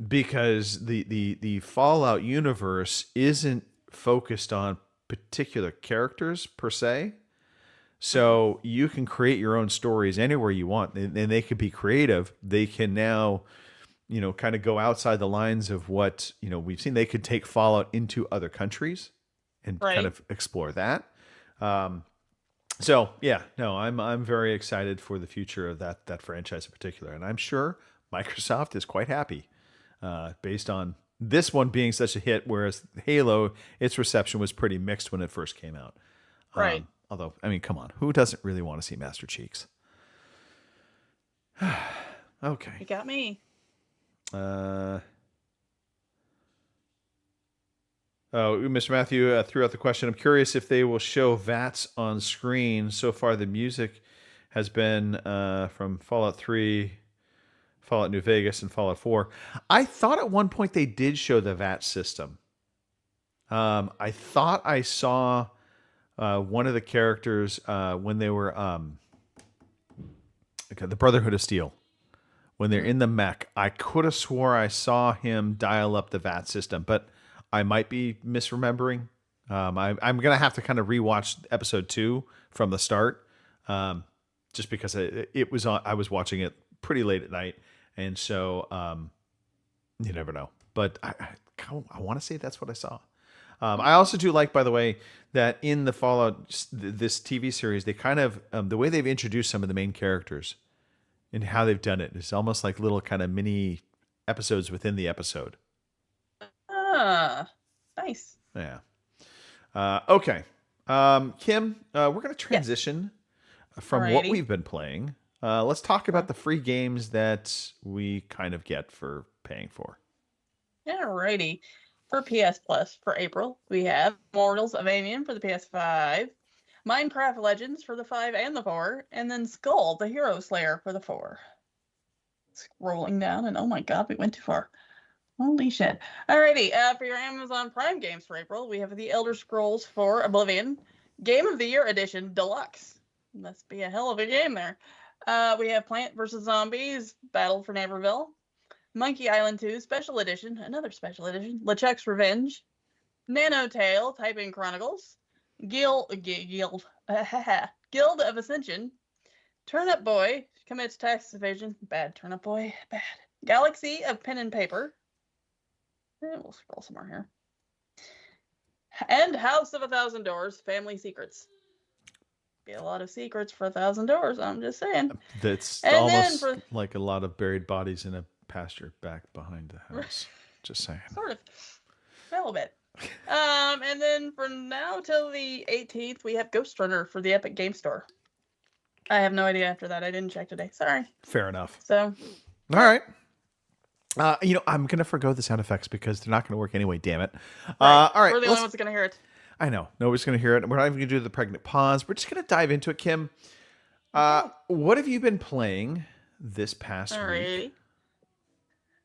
Speaker 2: because the Fallout universe isn't focused on particular characters per se. So you can create your own stories anywhere you want, and they can be creative. They can now, kind of go outside the lines of what, we've seen. They could take Fallout into other countries and kind of explore that. So yeah, no, I'm very excited for the future of that franchise in particular, and I'm sure Microsoft is quite happy, based on this one being such a hit, whereas Halo, its reception was pretty mixed when it first came out.
Speaker 1: Right.
Speaker 2: Although, I mean, come on, who doesn't really want to see Master Cheeks? Okay.
Speaker 1: You got me.
Speaker 2: Mr. Matthew threw out the question. I'm curious if they will show VATS on screen. So far, the music has been from Fallout 3, Fallout New Vegas, and Fallout 4. I thought at one point they did show the VATS system. I thought I saw one of the characters when they were the Brotherhood of Steel. When they're in the mech, I could have swore I saw him dial up the VATS system, but I might be misremembering. I'm going to have to kind of rewatch episode 2 from the start, just because it was on. I was watching it pretty late at night, and so you never know. But I want to say that's what I saw. I also do like, by the way, that in the Fallout, this TV series, they kind of the way they've introduced some of the main characters and how they've done it is almost like little kind of mini episodes within the episode.
Speaker 1: Nice.
Speaker 2: Yeah. Okay. Kim, we're going to transition from what we've been playing. Let's talk about the free games that we kind of get for paying for.
Speaker 1: Alrighty. For PS Plus for April, we have Immortals of Aveum for the PS5, Minecraft Legends for the 5 and the 4, and then Skull, the Hero Slayer for the 4. Scrolling down, and oh my god, we went too far. Holy shit. Alrighty, for your Amazon Prime games for April, we have The Elder Scrolls 4 Oblivion, Game of the Year Edition Deluxe. Must be a hell of a game there. We have Plant vs. Zombies, Battle for Naperville, Monkey Island 2 Special Edition, another Special Edition, LeChuck's Revenge, Nanotale, Typing Chronicles, Guild of Ascension, Turnip Boy commits tax evasion, bad Turnip Boy, bad. Galaxy of Pen and Paper, and we'll scroll some more here, and House of 1,000 Doors, Family Secrets. Be a lot of secrets for 1,000 doors, I'm just saying.
Speaker 2: That's almost like a lot of buried bodies in a pasture back behind the house. Just saying.
Speaker 1: Sort of. A little bit. And then from now till the 18th, we have Ghost Runner for the Epic Game Store. I have no idea after that. I didn't check today. Sorry.
Speaker 2: Fair enough.
Speaker 1: So.
Speaker 2: All right. I'm going to forgo the sound effects because they're not going to work anyway, damn it.
Speaker 1: Right.
Speaker 2: All right.
Speaker 1: We're the only ones going to hear it.
Speaker 2: I know nobody's going to hear it. We're not even going to do the pregnant pause. We're just going to dive into it, Kim. What have you been playing this past week?
Speaker 1: Alrighty.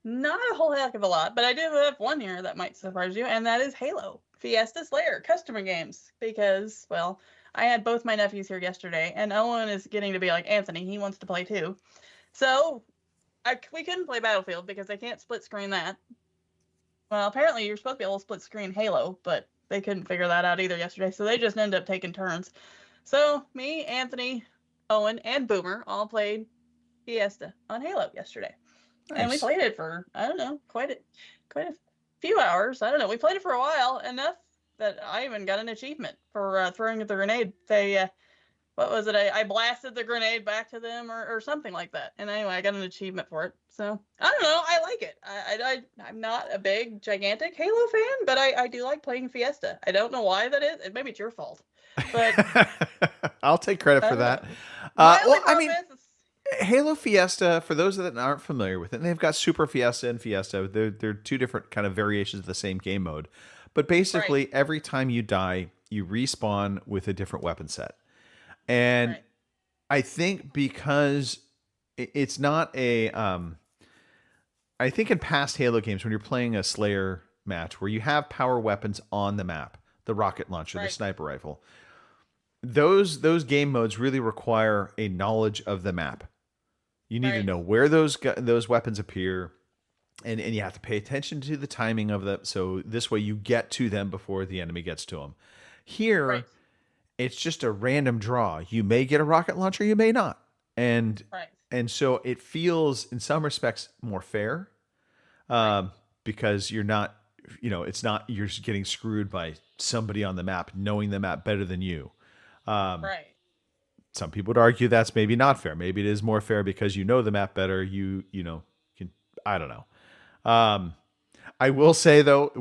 Speaker 1: Not a whole heck of a lot, but I do have one here that might surprise you, and that is Halo Fiesta Slayer customer games. Because, well, I had both my nephews here yesterday, and Owen is getting to be like Anthony. He wants to play too. So we couldn't play Battlefield because they can't split screen that. Well, apparently you're supposed to be able to split screen Halo, but they couldn't figure that out either yesterday. So they just ended up taking turns. So me, Anthony, Owen, and Boomer all played Fiesta on Halo yesterday.
Speaker 2: Nice.
Speaker 1: And we played it for, I don't know, quite a few hours. I don't know. We played it for a while, enough that I even got an achievement for throwing the grenade. They, what was it? I blasted the grenade back to them or something like that. And anyway, I got an achievement for it. So, I don't know. I like it. I'm not a big, gigantic Halo fan, but I do like playing Fiesta. I don't know why that is. Maybe it's your fault. But
Speaker 2: I'll take credit for that. Well, I mean, Halo Fiesta, for those that aren't familiar with it, and they've got Super Fiesta and Fiesta. They're two different kind of variations of the same game mode. But basically, every time you die, you respawn with a different weapon set. And I think because it's not a... I think in past Halo games, when you're playing a Slayer match where you have power weapons on the map, the rocket launcher, the sniper rifle, those game modes really require a knowledge of the map. You need to know where those weapons appear, and you have to pay attention to the timing of them. So this way you get to them before the enemy gets to them. Here, it's just a random draw. You may get a rocket launcher, you may not. And so it feels, in some respects, more fair because you're not, it's not you're just getting screwed by somebody on the map knowing the map better than you. Some people would argue that's maybe not fair. Maybe it is more fair because you know the map better. You can, I don't know. I will say though,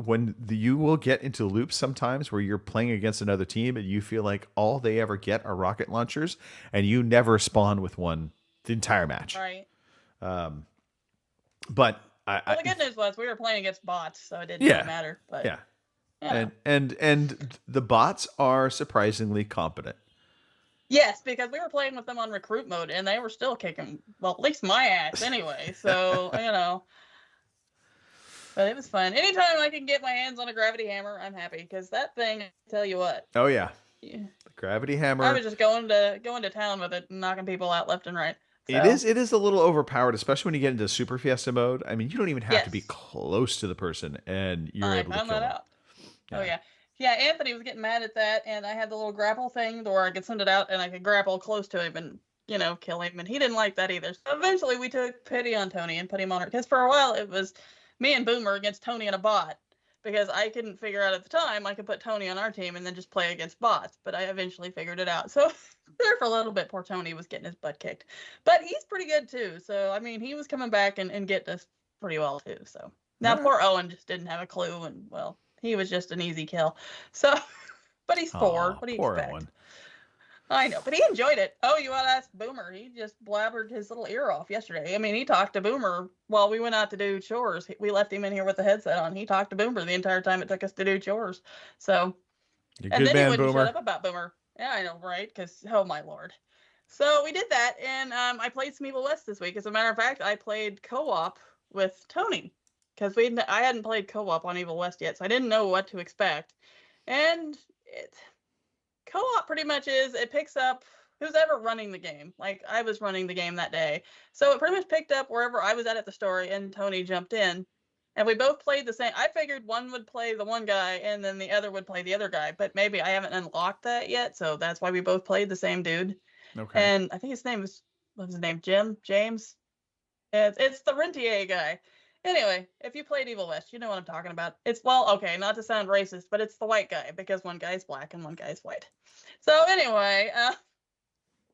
Speaker 2: you will get into loops sometimes where you're playing against another team and you feel like all they ever get are rocket launchers and you never spawn with one the entire match. But
Speaker 1: the good news was we were playing against bots, so it didn't really matter. But
Speaker 2: and the bots are surprisingly competent.
Speaker 1: Yes, because we were playing with them on recruit mode, and they were still kicking, well, at least my ass anyway. So but it was fun. Anytime I can get my hands on a gravity hammer, I'm happy because that thing, I tell you what.
Speaker 2: Oh yeah, the gravity hammer.
Speaker 1: I was just going to town with it, and knocking people out left and right. So.
Speaker 2: It is a little overpowered, especially when you get into Super Fiesta mode. I mean, you don't even have to be close to the person, and you're able to kill them. Out.
Speaker 1: Yeah. Oh yeah. Yeah, Anthony was getting mad at that, and I had the little grapple thing where I could send it out, and I could grapple close to him and, kill him, and he didn't like that either. So eventually we took pity on Tony and put him on her, because for a while it was me and Boomer against Tony and a bot, because I couldn't figure out at the time I could put Tony on our team and then just play against bots, but I eventually figured it out. So there for a little bit, poor Tony was getting his butt kicked. But he's pretty good, too. So, I mean, he was coming back and getting us pretty well, too. So now poor Owen just didn't have a clue, and, well... He was just an easy kill. So, but he's 4. What do you expect? Owen. I know, but he enjoyed it. Oh, you want to ask Boomer? He just blabbered his little ear off yesterday. I mean, he talked to Boomer while we went out to do chores. We left him in here with the headset on. He talked to Boomer the entire time it took us to do chores. So,
Speaker 2: you're and then he wouldn't
Speaker 1: shut up about Boomer. Yeah, I know, right? Because, oh my lord. So we did that, and I played some Evil West this week. As a matter of fact, I played co-op with Tony. Because I hadn't played co-op on Evil West yet, so I didn't know what to expect. And co-op pretty much it picks up who's ever running the game. Like, I was running the game that day. So it pretty much picked up wherever I was at the story, and Tony jumped in. And we both played the same. I figured one would play the one guy, and then the other would play the other guy. But maybe I haven't unlocked that yet, so that's why we both played the same dude. Okay. And I think his name was, what's his name, James? It's the Rentier guy. Anyway, if you played Evil West, you know what I'm talking about. It's, well, okay, not to sound racist, but it's the white guy, because one guy's black and one guy's white. So anyway,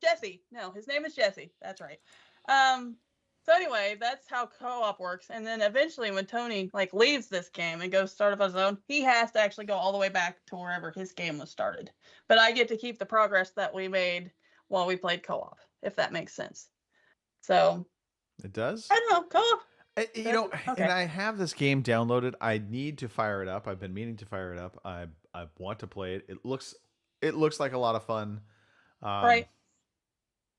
Speaker 1: Jesse. No, his name is Jesse. That's right. So anyway, that's how co-op works. And then eventually when Tony, leaves this game and goes start up his own, he has to actually go all the way back to wherever his game was started. But I get to keep the progress that we made while we played co-op, if that makes sense. So.
Speaker 2: It does?
Speaker 1: I don't know, co-op. Okay.
Speaker 2: And I have this game downloaded. I need to fire it up. I've been meaning to fire it up. I want to play it. It looks like a lot of fun. Um,
Speaker 1: Right.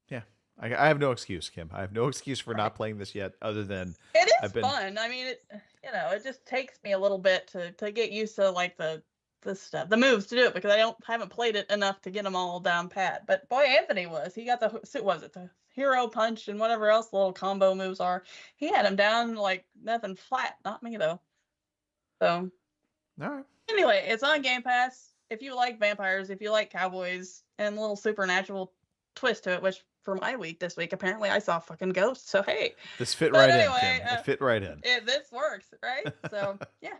Speaker 2: yeah, I have no excuse, Kim. I have no excuse for
Speaker 1: Right.
Speaker 2: not playing this yet, other than
Speaker 1: It
Speaker 2: I've
Speaker 1: is
Speaker 2: been.
Speaker 1: fun. I mean, it just takes me a little bit to get used to like the stuff, the moves to do it because haven't played it enough to get them all down pat. But boy, Anthony was. He got the hero punch and whatever else the little combo moves are. He had him down like nothing flat. Not me though. So
Speaker 2: All right.
Speaker 1: anyway, it's on Game Pass. If you like vampires, if you like cowboys, and a little supernatural twist to it, which for my week this week, apparently I saw fucking ghosts. So hey,
Speaker 2: This fit
Speaker 1: but
Speaker 2: right in,
Speaker 1: anyway,
Speaker 2: Kim. It fit right in.
Speaker 1: this works, right? So yeah,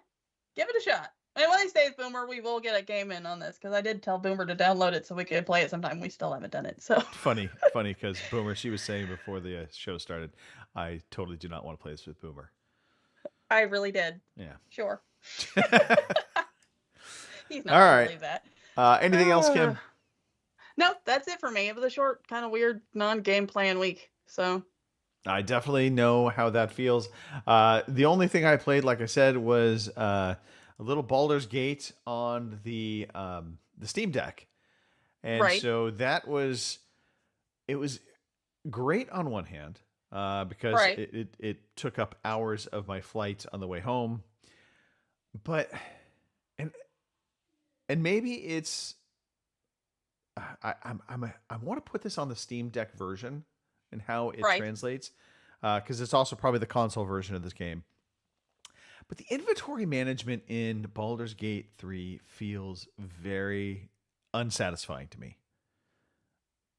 Speaker 1: give it a shot. And one of these days, Boomer, we will get a game in on this because I did tell Boomer to download it so we could play it sometime. We still haven't done it. So
Speaker 2: Funny, because Boomer, she was saying before the show started, I totally do not want to play this with Boomer.
Speaker 1: I really did.
Speaker 2: Yeah.
Speaker 1: Sure. He's not
Speaker 2: All
Speaker 1: gonna
Speaker 2: right.
Speaker 1: believe that.
Speaker 2: Anything else, Kim?
Speaker 1: No, that's it for me. It was a short, kind of weird, non-game playing week. So
Speaker 2: I definitely know how that feels. The only thing I played, like I said, was a little Baldur's Gate on the Steam Deck, and
Speaker 1: right.
Speaker 2: so it was great on one hand because
Speaker 1: Right.
Speaker 2: it took up hours of my flight on the way home, but and maybe it's I want to put this on the Steam Deck version and how it
Speaker 1: Right.
Speaker 2: translates because it's also probably the console version of this game. But the inventory management in Baldur's Gate 3 feels very unsatisfying to me.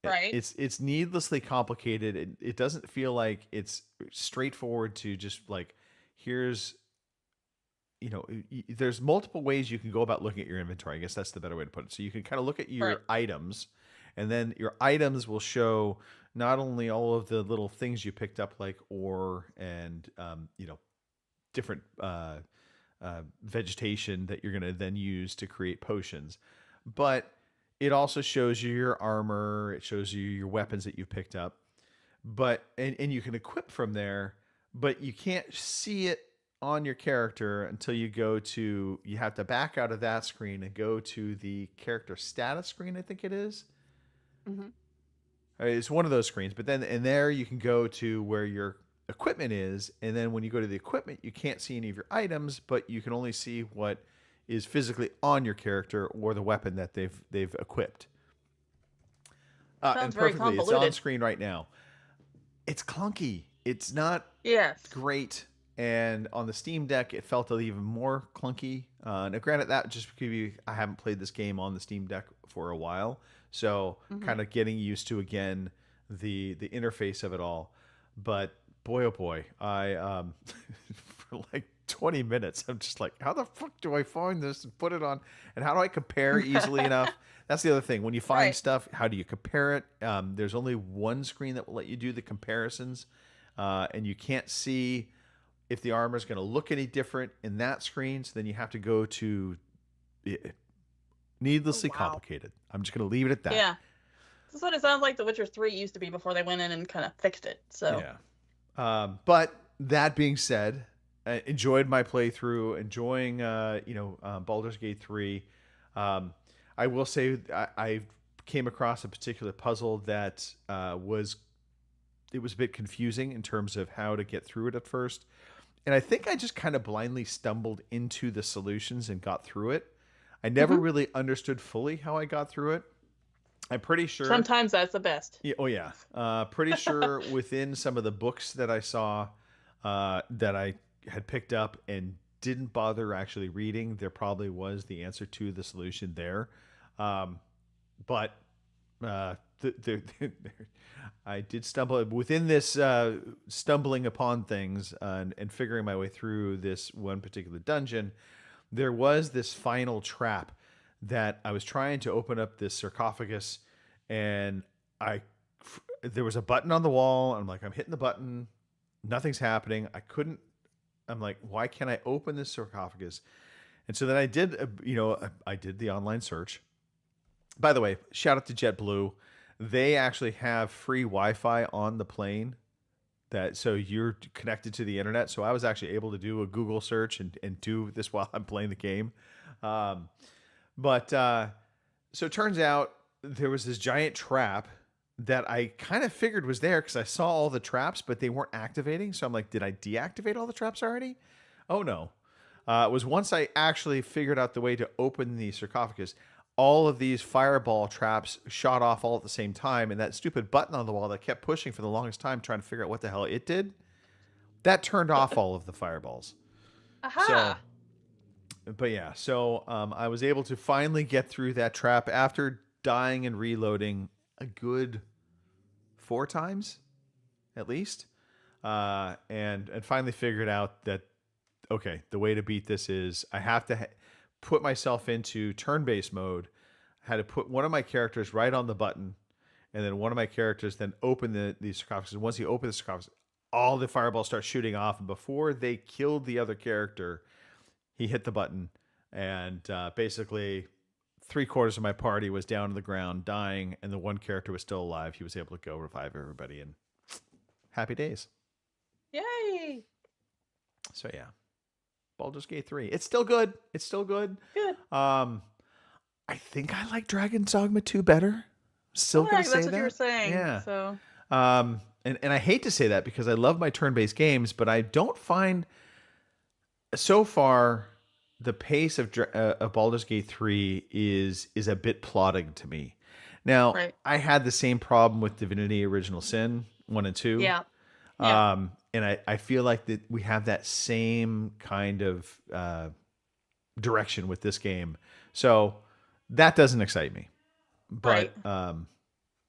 Speaker 1: Right.
Speaker 2: It's needlessly complicated. It doesn't feel like it's straightforward to just like here's there's multiple ways you can go about looking at your inventory. I guess that's the better way to put it. So you can kind of look at your
Speaker 1: Right.
Speaker 2: items, and then your items will show not only all of the little things you picked up, like ore and different vegetation that you're going to then use to create potions, but it also shows you your armor. It shows you your weapons that you picked up, but and you can equip from there, but you can't see it on your character until you have to back out of that screen and go to the character status screen, I think it is.
Speaker 1: Mm-hmm.
Speaker 2: It's one of those screens, but then in there you can go to where your equipment is, and then when you go to the equipment, you can't see any of your items, but you can only see what is physically on your character or the weapon that they've equipped. And
Speaker 1: Sounds very
Speaker 2: perfectly, it's
Speaker 1: convoluted.
Speaker 2: on screen right now. It's clunky. It's not
Speaker 1: Yes.
Speaker 2: great. And on the Steam Deck, it felt even more clunky. Now, granted, that just because I haven't played this game on the Steam Deck for a while, so kind of getting used to again the interface of it all. But boy, oh boy, I for like 20 minutes, I'm just like, how the fuck do I find this and put it on? And how do I compare easily enough? That's the other thing. When you find
Speaker 1: Right.
Speaker 2: stuff, how do you compare it? There's only one screen that will let you do the comparisons, and you can't see if the armor is going to look any different in that screen. So then you have to go to needlessly
Speaker 1: wow.
Speaker 2: complicated. I'm just going to leave it at that.
Speaker 1: Yeah. This is what it sounds like The Witcher 3 used to be before they went in and kind of fixed it. So
Speaker 2: Yeah. But that being said, I enjoyed my playthrough, enjoying Baldur's Gate 3. I will say I came across a particular puzzle that was a bit confusing in terms of how to get through it at first. And I think I just kind of blindly stumbled into the solutions and got through it. I never really understood fully how I got through it. I'm pretty sure.
Speaker 1: sometimes that's the best.
Speaker 2: Yeah, oh yeah. Pretty sure within some of the books that I saw that I had picked up and didn't bother actually reading, there probably was the answer to the solution there. But I did stumble within this stumbling upon things and figuring my way through this one particular dungeon. There was this final trap that I was trying to open up this sarcophagus, and there was a button on the wall. I'm like, I'm hitting the button, nothing's happening. I'm like, why can't I open this sarcophagus? And so then I did, I did the online search. By the way, shout out to JetBlue. They actually have free Wi-Fi on the plane that so you're connected to the internet. So I was actually able to do a Google search and do this while I'm playing the game. But so it turns out there was this giant trap that I kind of figured was there because I saw all the traps, but they weren't activating. So I'm like, did I deactivate all the traps already? Oh no. It was once I actually figured out the way to open the sarcophagus, all of these fireball traps shot off all at the same time, and that stupid button on the wall that I kept pushing for the longest time trying to figure out what the hell it did, that turned off all of the fireballs.
Speaker 1: Aha!
Speaker 2: But yeah, so I was able to finally get through that trap after dying and reloading a good 4 times, at least, and finally figured out that, okay, the way to beat this is I have to put myself into turn-based mode. I had to put one of my characters right on the button, and then one of my characters then open the sarcophagus. And once you open the sarcophagus, all the fireballs start shooting off, and before they killed the other character, he hit the button, and basically 3/4 of my party was down on the ground dying, and the one character was still alive. He was able to go revive everybody, and happy days.
Speaker 1: Yay!
Speaker 2: So yeah, Baldur's Gate 3. It's still good. It's still good.
Speaker 1: Good.
Speaker 2: I think I like Dragon's Dogma 2 better. Still gonna say
Speaker 1: that's
Speaker 2: that.
Speaker 1: what you were saying.
Speaker 2: Yeah.
Speaker 1: So.
Speaker 2: And I hate to say that because I love my turn-based games, but I don't find so far the pace of Baldur's Gate 3 is a bit plodding to me. Now,
Speaker 1: Right.
Speaker 2: I had the same problem with Divinity Original Sin 1 and 2.
Speaker 1: Yeah.
Speaker 2: And I feel like that we have that same kind of direction with this game. So that doesn't excite me. But
Speaker 1: Right. I'm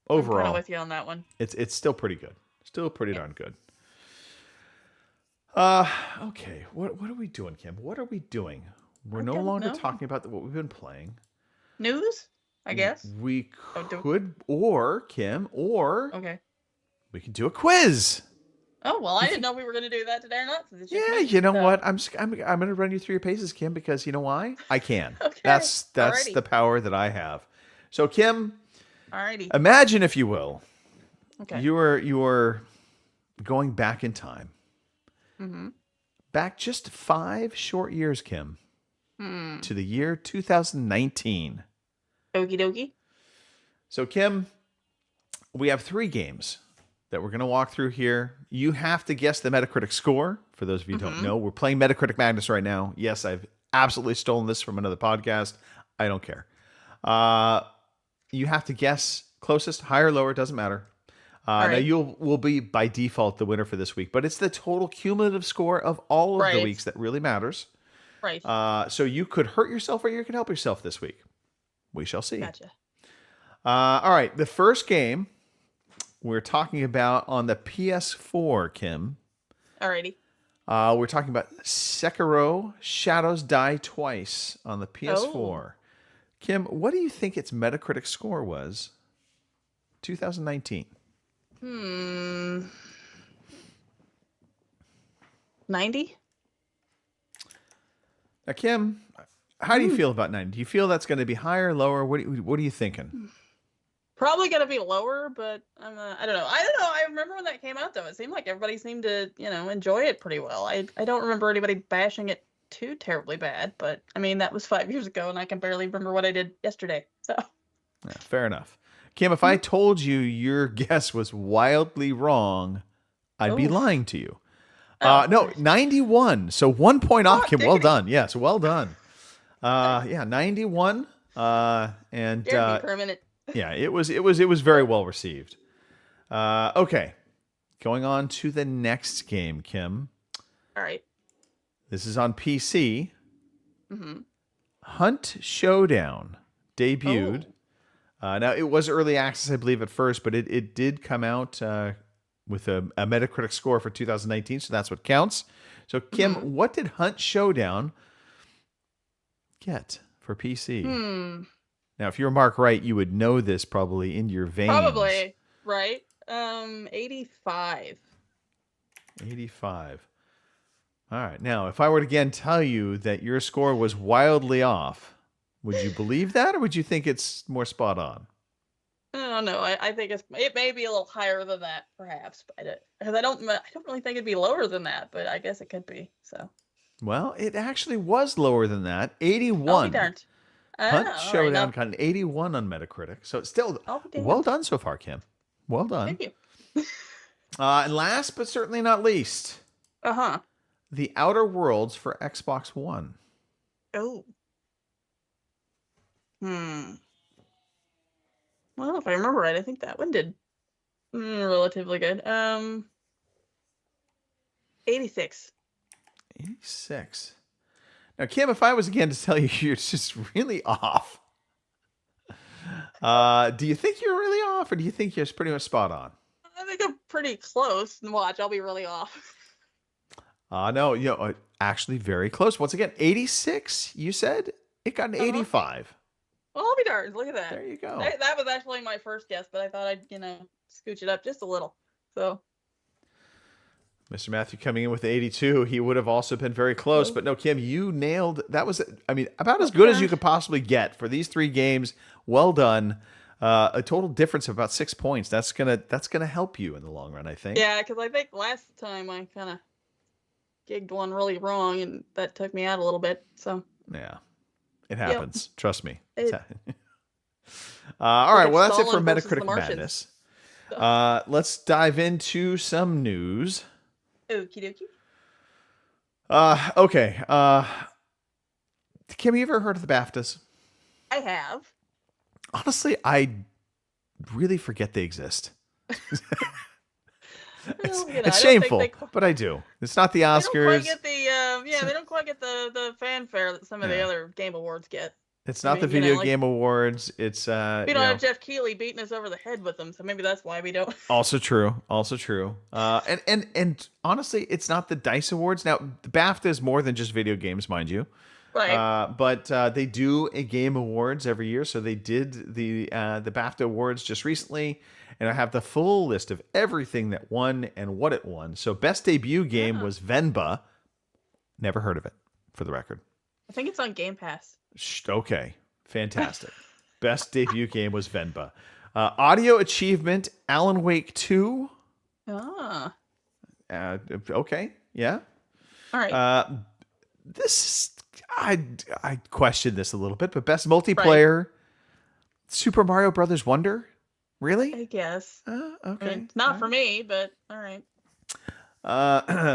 Speaker 2: overall,
Speaker 1: kind of with you on that one.
Speaker 2: it's still pretty good. Still pretty darn good. Okay. What are we doing, Kim? What are we doing? We're
Speaker 1: I
Speaker 2: no
Speaker 1: don't
Speaker 2: longer
Speaker 1: know.
Speaker 2: talking about what we've been playing.
Speaker 1: News, I guess.
Speaker 2: We
Speaker 1: Oh, do-
Speaker 2: could, or Kim, or
Speaker 1: Okay.
Speaker 2: we could do a quiz.
Speaker 1: Oh well, I didn't know we were going to do that today or not. Since it's just
Speaker 2: Yeah,
Speaker 1: me,
Speaker 2: you know
Speaker 1: so-
Speaker 2: what? I'm going to run you through your paces, Kim, because you know why? I can.
Speaker 1: Okay,
Speaker 2: That's
Speaker 1: alrighty.
Speaker 2: the power that I have. So, Kim,
Speaker 1: Alrighty.
Speaker 2: imagine if you will,
Speaker 1: Okay.
Speaker 2: you are going back in time.
Speaker 1: Mm-hmm.
Speaker 2: Back just 5 short years, Kim, to the year 2019.
Speaker 1: Okie dokie.
Speaker 2: So, Kim, we have 3 games that we're going to walk through here. You have to guess the Metacritic score. For those of you who don't know, we're playing Metacritic Madness right now. Yes, I've absolutely stolen this from another podcast. I don't care. You have to guess closest, higher, lower, doesn't matter. Now
Speaker 1: right.
Speaker 2: will be by default the winner for this week, but it's the total cumulative score of all of the
Speaker 1: Right.
Speaker 2: weeks that really matters.
Speaker 1: Right.
Speaker 2: So you could hurt yourself or you can help yourself this week. We shall see.
Speaker 1: Gotcha.
Speaker 2: All right. The first game we're talking about on the PS4, Kim.
Speaker 1: Alrighty.
Speaker 2: We're talking about Sekiro Shadows Die Twice on the PS4. Kim, what do you think its Metacritic score was? 2019.
Speaker 1: 90?
Speaker 2: Now, Kim, how do you feel about 90? Do you feel that's going to be higher, lower? What are you thinking?
Speaker 1: Probably gonna be lower, but I don't know. I remember when that came out though. It seemed like everybody seemed to, enjoy it pretty well. I don't remember anybody bashing it too terribly bad, but I mean that was 5 years ago, and I can barely remember what I did yesterday. So
Speaker 2: Yeah, fair enough. Kim, if I told you your guess was wildly wrong, I'd be
Speaker 1: Oof.
Speaker 2: lying to you.
Speaker 1: Oh,
Speaker 2: No, 91. So 1 point off,
Speaker 1: Oh,
Speaker 2: Kim. Well
Speaker 1: diggity.
Speaker 2: done. Yes, well done. Yeah, 91. And
Speaker 1: Dare me for a minute.
Speaker 2: yeah, it was very well received. Okay, going on to the next game, Kim.
Speaker 1: All right.
Speaker 2: This is on PC.
Speaker 1: Mm-hmm.
Speaker 2: Hunt Showdown debuted. Now, it was early access, I believe, at first, but it did come out with a Metacritic score for 2019, so that's what counts. So, Kim, what did Hunt Showdown get for PC? Now, if you're Mark Wright, you would know this probably in your veins.
Speaker 1: Probably right. 85.
Speaker 2: 85. All right. Now, if I were to again tell you that your score was wildly off, would you believe that, or would you think it's more spot on?
Speaker 1: I don't know. I think it may be a little higher than that, perhaps, but because I don't really think it'd be lower than that, but I guess it could be. So
Speaker 2: Well, it actually was lower than that.
Speaker 1: I'll be
Speaker 2: 81.
Speaker 1: darned.
Speaker 2: Hunt
Speaker 1: All right,
Speaker 2: Showdown
Speaker 1: now
Speaker 2: got an 81 on Metacritic. So it's still
Speaker 1: I'll be
Speaker 2: well
Speaker 1: damned.
Speaker 2: done so far, Kim. Well done.
Speaker 1: Thank you.
Speaker 2: And last but certainly not least,
Speaker 1: Uh-huh.
Speaker 2: The Outer Worlds for Xbox One.
Speaker 1: Oh. Well, if I remember right, I think that one did relatively good. 86.
Speaker 2: 86. Now, Kim, if I was again to tell you you're just really off, do you think you're really off, or do you think you're pretty much spot on?
Speaker 1: I think I'm pretty close. And watch, I'll be really off.
Speaker 2: No, actually very close. Once again, 86, you said? It got an 85.
Speaker 1: Well, I'll be darned. Look at that.
Speaker 2: There you go.
Speaker 1: That was actually my first guess, but I thought I'd, scooch it up just a little. So.
Speaker 2: Mr. Matthew coming in with 82. He would have also been very close. But no, Kim, you nailed. That was, about as good as you could possibly get for these 3 games. Well done. A total difference of about 6 points. That's gonna help you in the long run, I think.
Speaker 1: Yeah, because I think last time I kind of gigged one really wrong, and that took me out a little bit. So.
Speaker 2: Yeah, it happens. Yep. Trust me.
Speaker 1: All
Speaker 2: right. Well, that's it for Metacritic Madness. Let's dive into some news.
Speaker 1: Okie
Speaker 2: dokie. Okay. Kim, you ever heard of the BAFTAs?
Speaker 1: I have.
Speaker 2: Honestly, I really forget they exist. It's shameful, but I do. It's not the Oscars.
Speaker 1: They don't quite get the fanfare that some of the other game awards get.
Speaker 2: It's not the Video Game Awards. It's
Speaker 1: we don't have Jeff Keighley beating us over the head with them, so maybe that's why we don't.
Speaker 2: Also true. And honestly, it's not the DICE Awards. Now, the BAFTA is more than just video games, mind you.
Speaker 1: Right.
Speaker 2: But they do a Game Awards every year. So they did the BAFTA Awards just recently, and I have the full list of everything that won and what it won. So best debut game was Venba. Never heard of it, for the record.
Speaker 1: I think it's on Game Pass.
Speaker 2: Okay, fantastic. Best debut game was Venba. Audio achievement, Alan Wake 2. Okay, yeah.
Speaker 1: All right.
Speaker 2: I question this a little bit, but best multiplayer, Super Mario Brothers Wonder. Really?
Speaker 1: I guess.
Speaker 2: Okay.
Speaker 1: Not for me, but all right.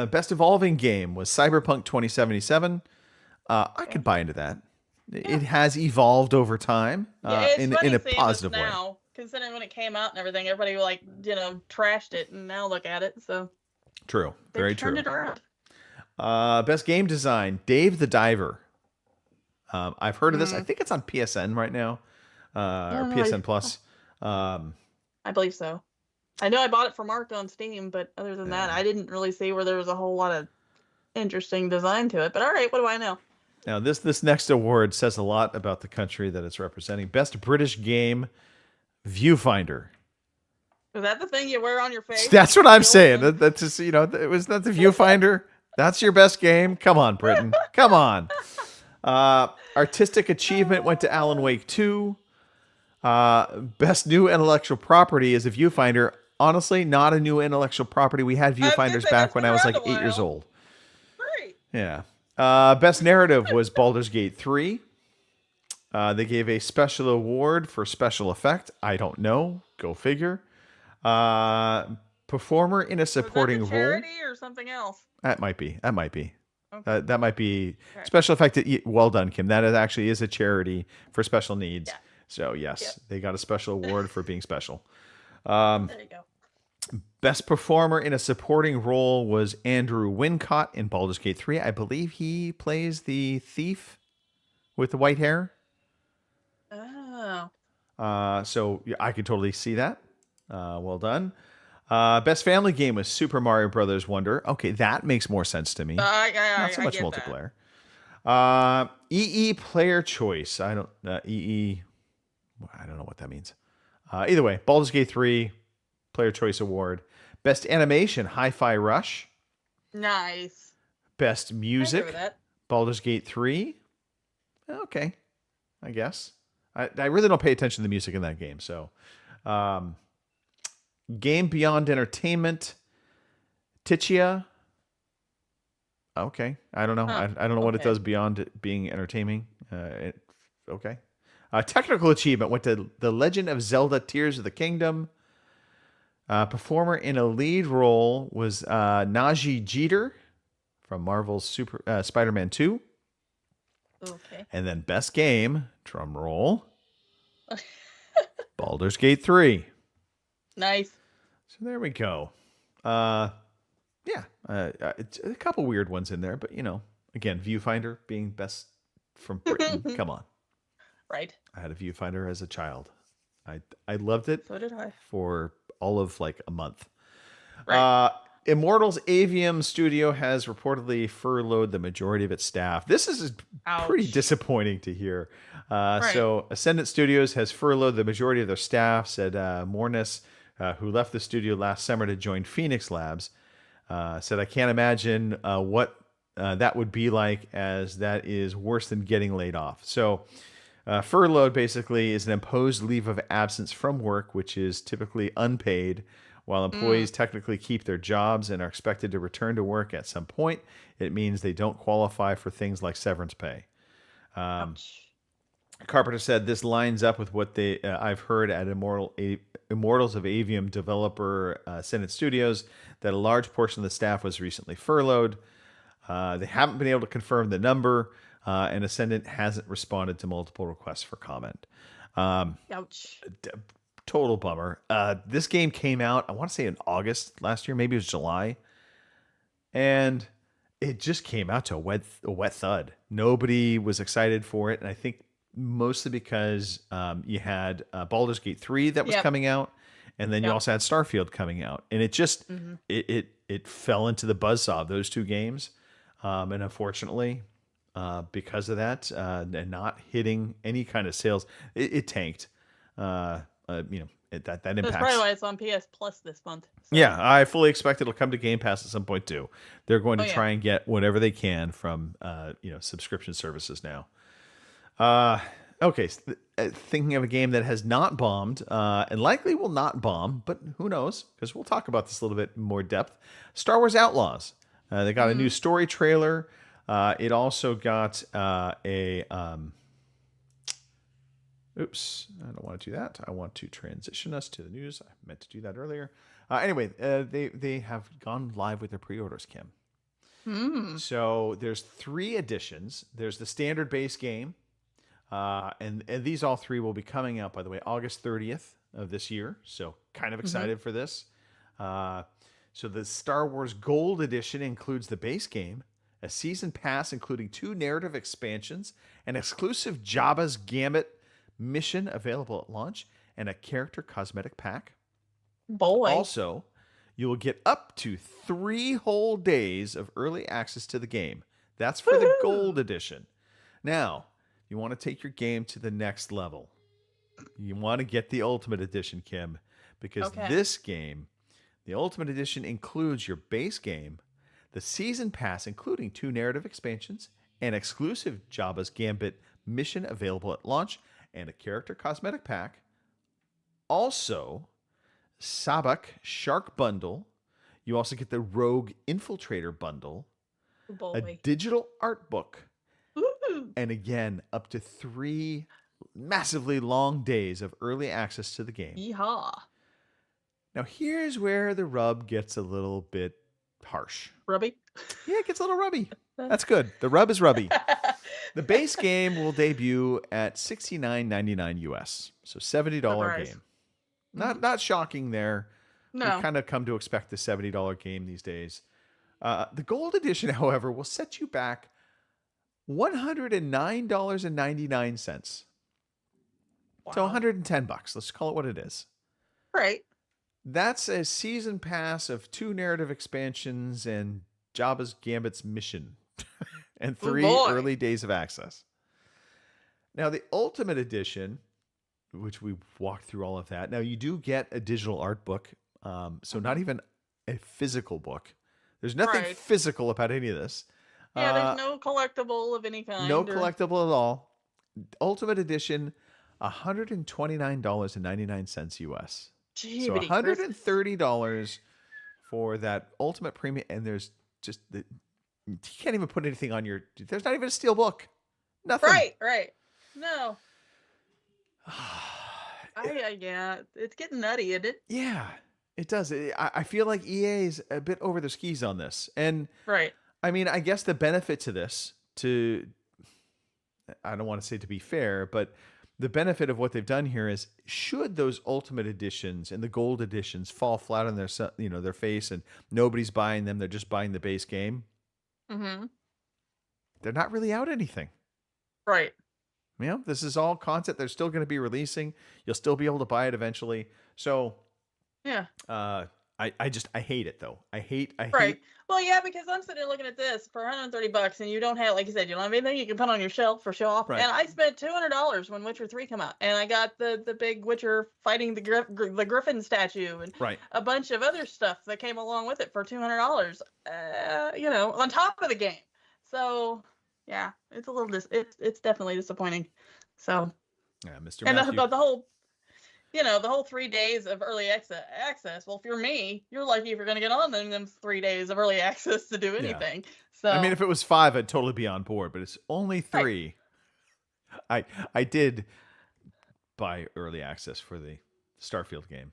Speaker 2: Best evolving game was Cyberpunk 2077. I could buy into that. Yeah. It has evolved over time in a positive way.
Speaker 1: Now, considering when it came out and everything, everybody trashed it, and now look at it. So
Speaker 2: true, very true.
Speaker 1: Turned it around.
Speaker 2: Best game design, Dave the Diver. I've heard of this. I think it's on PSN right now, or PSN Plus.
Speaker 1: I believe so. I know I bought it for Mark on Steam, but other than that, I didn't really see where there was a whole lot of interesting design to it. But all right, what do I know?
Speaker 2: Now, this next award says a lot about the country that it's representing. Best British game, Viewfinder.
Speaker 1: Is that the thing you wear on your face?
Speaker 2: That's what I'm saying. That's just, it was not the Viewfinder. That's your best game. Come on, Britain. Come on. Artistic achievement went to Alan Wake 2. Best new intellectual property is a Viewfinder. Honestly, not a new intellectual property. We had Viewfinders back when I was like 8 years old.
Speaker 1: Right.
Speaker 2: Yeah. Best narrative was Baldur's Gate 3. They gave a special award for special effect. I don't know. Go figure. Performer in a supporting
Speaker 1: was that
Speaker 2: role.
Speaker 1: Charity or something else?
Speaker 2: That might be.
Speaker 1: Okay.
Speaker 2: That might be special effect. Well done, Kim. That actually is a charity for special needs.
Speaker 1: Yeah.
Speaker 2: So yes, they got a special award for being special.
Speaker 1: There you go.
Speaker 2: Best performer in a supporting role was Andrew Wincott in Baldur's Gate 3. I believe he plays the thief with the white hair.
Speaker 1: Oh.
Speaker 2: So I could totally see that. Well done. Best family game was Super Mario Brothers Wonder. Okay, that makes more sense to me. Not so much multiplayer. EE player choice. I don't know what that means. Either way, Baldur's Gate 3 player choice award. Best animation, Hi-Fi Rush.
Speaker 1: Nice.
Speaker 2: Best music, Baldur's Gate 3. Okay, I guess. I really don't pay attention to the music in that game, so Um, Game Beyond Entertainment, Tichia. Okay, I don't know.
Speaker 1: Huh.
Speaker 2: I don't know what it
Speaker 1: Okay.
Speaker 2: does beyond it being entertaining. Okay. Technical achievement went to The Legend of Zelda: Tears of the Kingdom. Performer in a lead role was Najee Jeter from Marvel's Spider-Man 2.
Speaker 1: Okay.
Speaker 2: And then best game, drum roll, Baldur's Gate 3.
Speaker 1: Nice.
Speaker 2: So there we go. Yeah, it's a couple weird ones in there, but again, Viewfinder being best from Britain. Come on.
Speaker 1: Right.
Speaker 2: I had a Viewfinder as a child. I loved it
Speaker 1: So did I.
Speaker 2: for all of like a month.
Speaker 1: Right.
Speaker 2: Immortals Avium Studio has reportedly furloughed the majority of its staff. This is pretty
Speaker 1: Ouch.
Speaker 2: disappointing to hear.
Speaker 1: Right.
Speaker 2: So Ascendant Studios has furloughed the majority of their staff, said Mornis, who left the studio last summer to join Phoenix Labs. Said, I can't imagine what that would be like, as that is worse than getting laid off. So furloughed basically is an imposed leave of absence from work, which is typically unpaid. While employees technically keep their jobs and are expected to return to work at some point, it means they don't qualify for things like severance pay.
Speaker 1: Ouch.
Speaker 2: Carpenter said this lines up with what I've heard at Immortals of Avium developer Ascendant Studios, that a large portion of the staff was recently furloughed. They haven't been able to confirm the number, and Ascendant hasn't responded to multiple requests for comment.
Speaker 1: Ouch.
Speaker 2: Total bummer. This game came out, I want to say in August last year, maybe it was July, and it just came out to a wet thud. Nobody was excited for it, and I think mostly because you had Baldur's Gate 3 that was coming out, and then you also had Starfield coming out, and it just it fell into the buzzsaw of those two games, and unfortunately, because of that, and not hitting any kind of sales, it tanked. That
Speaker 1: That's
Speaker 2: impacts.
Speaker 1: probably why it's on PS Plus this month. So.
Speaker 2: Yeah, I fully expect it'll come to Game Pass at some point too. They're going to try and get whatever they can from subscription services now. Okay, so thinking of a game that has not bombed and likely will not bomb, but who knows? Because we'll talk about this a little bit more depth. Star Wars Outlaws. They got a new story trailer. It also got oops, I don't want to do that. I want to transition us to the news. I meant to do that earlier. Anyway, they have gone live with their pre-orders, Kim. So there's 3 editions. There's the standard base game. And these all 3 will be coming out, by the way, August 30th of this year. So kind of excited for this. So the Star Wars Gold Edition includes the base game, a season pass including 2 narrative expansions, an exclusive Jabba's Gambit mission available at launch, and a character cosmetic pack.
Speaker 1: Boy.
Speaker 2: Also, you will get up to 3 whole days of early access to the game. That's for the Gold Edition. Now, you want to take your game to the next level. You want to get the Ultimate Edition, Kim, because this game, the Ultimate Edition, includes your base game, the season pass including 2 narrative expansions, an exclusive Jabba's Gambit mission available at launch, and a character cosmetic pack. Also, Sabak Shark Bundle. You also get the Rogue Infiltrator Bundle, a digital art book, and again, up to 3 massively long days of early access to the game.
Speaker 1: Yeehaw.
Speaker 2: Now, here's where the rub gets a little bit harsh.
Speaker 1: Rubby?
Speaker 2: Yeah, it gets a little rubby. That's good. The rub is rubby. The base game will debut at $69.99 US, so $70 game. Not shocking there.
Speaker 1: No.
Speaker 2: We've kind of come to expect the $70 game these days. The Gold Edition, however, will set you back $109.99.
Speaker 1: Wow.
Speaker 2: So $110. Let's call it what it is.
Speaker 1: Right.
Speaker 2: That's a season pass of 2 narrative expansions and Jabba's Gambit's mission. And 3 early days of access. Now, the Ultimate Edition, which we've walked through all of that. Now, you do get a digital art book. So not even a physical book. There's nothing physical about any of this.
Speaker 1: Yeah, there's no collectible of any kind.
Speaker 2: No collectible at all. Ultimate Edition $129.99 US. So
Speaker 1: Jeebity Christmas.
Speaker 2: $130 for that Ultimate Premium, and there's just you can't even put anything on your. There's not even a steel book. Nothing.
Speaker 1: Right. No. Yeah, it's getting nutty, isn't it?
Speaker 2: Yeah, it does. I feel like EA is a bit over their skis on this, and
Speaker 1: Right.
Speaker 2: I mean, I guess the benefit to this, I don't want to say to be fair, but the benefit of what they've done here is, should those Ultimate Editions and the Gold Editions fall flat on their face and nobody's buying them, they're just buying the base game.
Speaker 1: Mm-hmm.
Speaker 2: They're not really out anything.
Speaker 1: Right.
Speaker 2: You know, this is all content they're still going to be releasing. You'll still be able to buy it eventually. So,
Speaker 1: Yeah.
Speaker 2: I hate it though. I hate.
Speaker 1: Well, yeah, because I'm sitting there looking at this for $130, and you don't have, like you said, you don't have anything you can put on your shelf for show off.
Speaker 2: Right.
Speaker 1: And I spent $200 when Witcher 3 come out, and I got the big Witcher fighting the Griffin statue and
Speaker 2: Right.
Speaker 1: a bunch of other stuff that came along with it for $200. On top of the game. So yeah, it's a little it's definitely disappointing. So
Speaker 2: Yeah, Mr.
Speaker 1: and
Speaker 2: Matthew.
Speaker 1: the whole. The whole 3 days of early access. Well, if you're me, you're lucky if you're going to get on them 3 days of early access to do anything. So
Speaker 2: I mean, if it was 5, I'd totally be on board, but it's only 3. Right. I did buy early access for the Starfield game,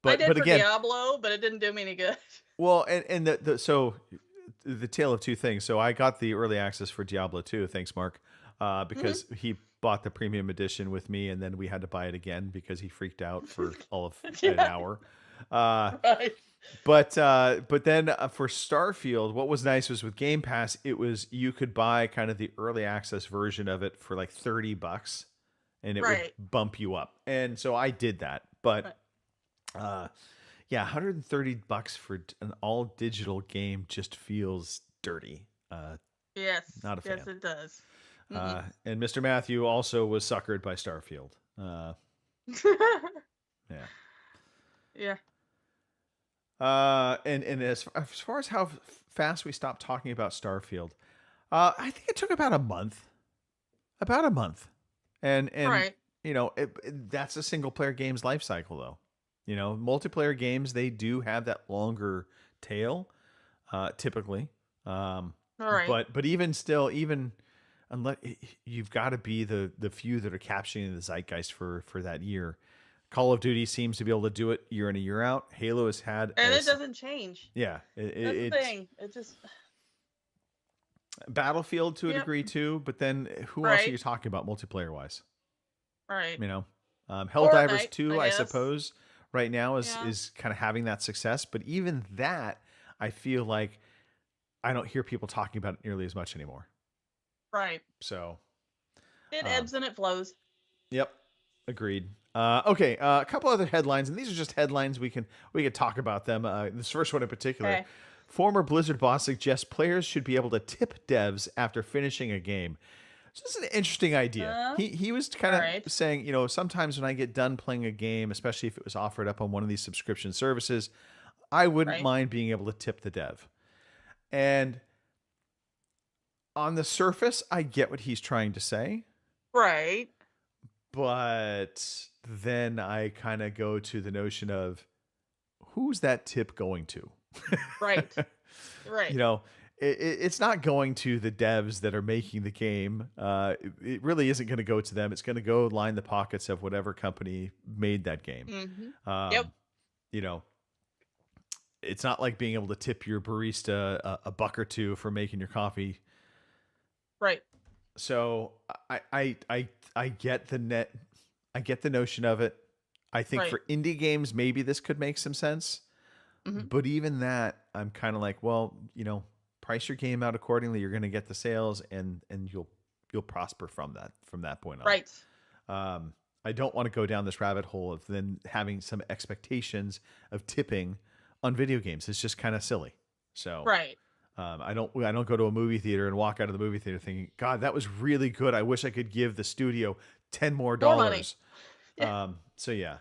Speaker 1: I did
Speaker 2: but
Speaker 1: for
Speaker 2: again,
Speaker 1: Diablo, but it didn't do me any good.
Speaker 2: well, and the tale of two things. So I got the early access for Diablo 2. Thanks, Mark, because he bought the premium edition with me, and then we had to buy it again because he freaked out for all of an hour.
Speaker 1: Right.
Speaker 2: But then for Starfield, what was nice was with Game Pass, you could buy kind of the early access version of it for like $30, and it would bump you up. And so I did that. But yeah, $130 for an all digital game just feels dirty.
Speaker 1: Yes.
Speaker 2: Not a fan.
Speaker 1: Yes, it does.
Speaker 2: And Mr. Matthew also was suckered by Starfield. Yeah.
Speaker 1: Yeah.
Speaker 2: And as far as how fast we stopped talking about Starfield, I think it took about a month. And
Speaker 1: Right.
Speaker 2: that's a single player game's life cycle though. Multiplayer games, they do have that longer tail, typically.
Speaker 1: All right.
Speaker 2: But even still, unless you've got to be the few that are capturing the zeitgeist for that year. Call of Duty seems to be able to do it year in and year out. Halo has had,
Speaker 1: and it doesn't change.
Speaker 2: Yeah,
Speaker 1: that's the thing. It just
Speaker 2: Battlefield to a degree too. But then who else are you talking about multiplayer wise?
Speaker 1: Right.
Speaker 2: Helldivers 2, I
Speaker 1: guess.
Speaker 2: suppose, right now is kind of having that success. But even that, I feel like I don't hear people talking about it nearly as much anymore.
Speaker 1: Right.
Speaker 2: So
Speaker 1: it ebbs and it flows.
Speaker 2: Yep. Agreed. Okay. A couple other headlines, and these are just headlines. We could talk about them. This first one in particular.
Speaker 1: Okay.
Speaker 2: Former Blizzard boss suggests players should be able to tip devs after finishing a game. So this is an interesting idea. He was kind of saying, sometimes when I get done playing a game, especially if it was offered up on one of these subscription services, I wouldn't mind being able to tip the dev. And on the surface, I get what he's trying to say.
Speaker 1: Right.
Speaker 2: But then I kind of go to the notion of, who's that tip going to?
Speaker 1: Right.
Speaker 2: It's not going to the devs that are making the game. It really isn't going to go to them. It's going to go line the pockets of whatever company made that game.
Speaker 1: Mm-hmm.
Speaker 2: It's not like being able to tip your barista a buck or two for making your coffee.
Speaker 1: Right.
Speaker 2: So I get I get the notion of it. I think for indie games, maybe this could make some sense. Mm-hmm. But even that, I'm kind of like, well, price your game out accordingly. You're going to get the sales, and you'll prosper from that point on.
Speaker 1: Right.
Speaker 2: I don't want to go down this rabbit hole of then having some expectations of tipping on video games. It's just kind of silly. So
Speaker 1: right.
Speaker 2: I don't go to a movie theater and walk out of the movie theater thinking, God, that was really good. I wish I could give the studio $10 more.
Speaker 1: Money.
Speaker 2: Yeah. So yeah,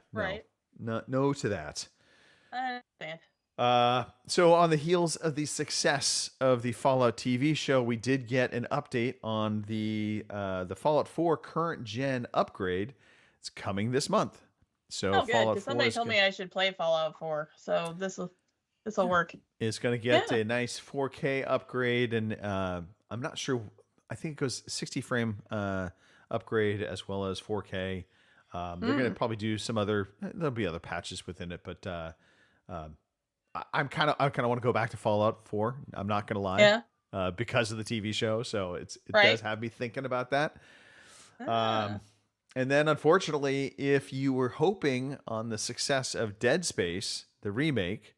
Speaker 2: no to that.
Speaker 1: I understand.
Speaker 2: So on the heels of the success of the Fallout TV show, we did get an update on the Fallout 4 current gen upgrade It's coming this month. So
Speaker 1: Oh, good.
Speaker 2: Fallout
Speaker 1: Because
Speaker 2: 4
Speaker 1: somebody
Speaker 2: is
Speaker 1: told me I should play Fallout 4, so this'll work.
Speaker 2: is going to get
Speaker 1: Yeah.
Speaker 2: a nice 4K upgrade, and I'm not sure. I think it goes 60 frame upgrade as well as 4K. They're going to probably do some other. There'll be other patches within it, but I kind of want to go back to Fallout 4. I'm not going to lie.
Speaker 1: Yeah.
Speaker 2: Because of the TV show, so it
Speaker 1: Right.
Speaker 2: does have me thinking about that.
Speaker 1: Ah.
Speaker 2: And then, unfortunately, if you were hoping on the success of Dead Space, the remake,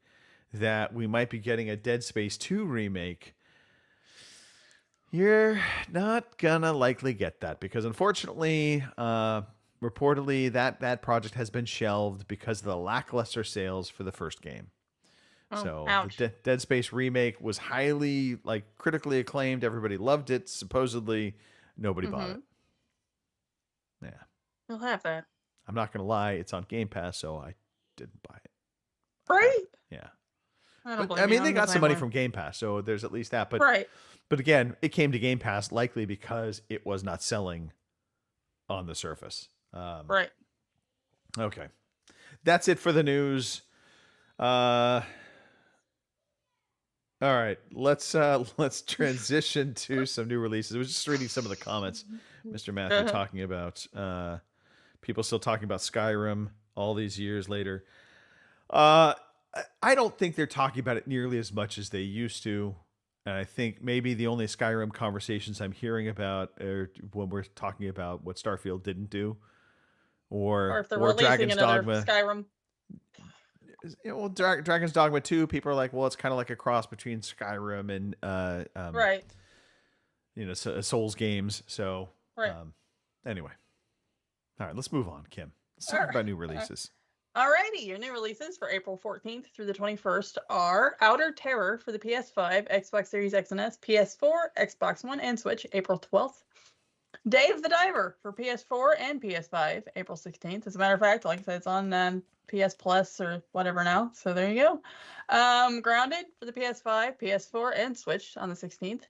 Speaker 2: that we might be getting a Dead Space 2 remake, you're not gonna likely get that because, unfortunately, reportedly that project has been shelved because of the lackluster sales for the first game.
Speaker 1: Oh,
Speaker 2: So
Speaker 1: ouch.
Speaker 2: the Dead Space remake was highly critically acclaimed. Everybody loved it. Supposedly, nobody bought it. Yeah,
Speaker 1: You'll have that.
Speaker 2: I'm not gonna lie. It's on Game Pass, so I didn't buy it.
Speaker 1: Right?
Speaker 2: Yeah,
Speaker 1: I don't
Speaker 2: but,
Speaker 1: blame
Speaker 2: I
Speaker 1: you.
Speaker 2: mean
Speaker 1: I'm
Speaker 2: they
Speaker 1: the
Speaker 2: got some
Speaker 1: same
Speaker 2: money
Speaker 1: way.
Speaker 2: from Game Pass, so there's at least that. But
Speaker 1: Right.
Speaker 2: but again, it came to Game Pass likely because it was not selling on the surface.
Speaker 1: Right.
Speaker 2: Okay, that's it for the news. All right, let's transition to some new releases. I was just reading some of the comments, Mr. Matthew,
Speaker 1: Uh-huh.
Speaker 2: talking about people still talking about Skyrim all these years later. I don't think they're talking about it nearly as much as they used to, and I think maybe the only Skyrim conversations I'm hearing about are when we're talking about what Starfield didn't do,
Speaker 1: Or if they're releasing
Speaker 2: Dragon's
Speaker 1: another
Speaker 2: Dogma.
Speaker 1: Skyrim.
Speaker 2: Well, Dragon's Dogma 2, people are like, well, it's kind of like a cross between Skyrim and
Speaker 1: Right.
Speaker 2: Souls games. So
Speaker 1: Right.
Speaker 2: Anyway, all right, let's move on, Kim. Let's
Speaker 1: All
Speaker 2: talk about
Speaker 1: right.
Speaker 2: new releases.
Speaker 1: Alrighty, your new releases for April 14th through the 21st are Outer Terror for the PS5, Xbox Series X and S, PS4, Xbox One, and Switch, April 12th. Dave the Diver for PS4 and PS5, April 16th. As a matter of fact, like I said, it's on PS Plus or whatever now. So there you go. Grounded for the PS5, PS4, and Switch on the 16th.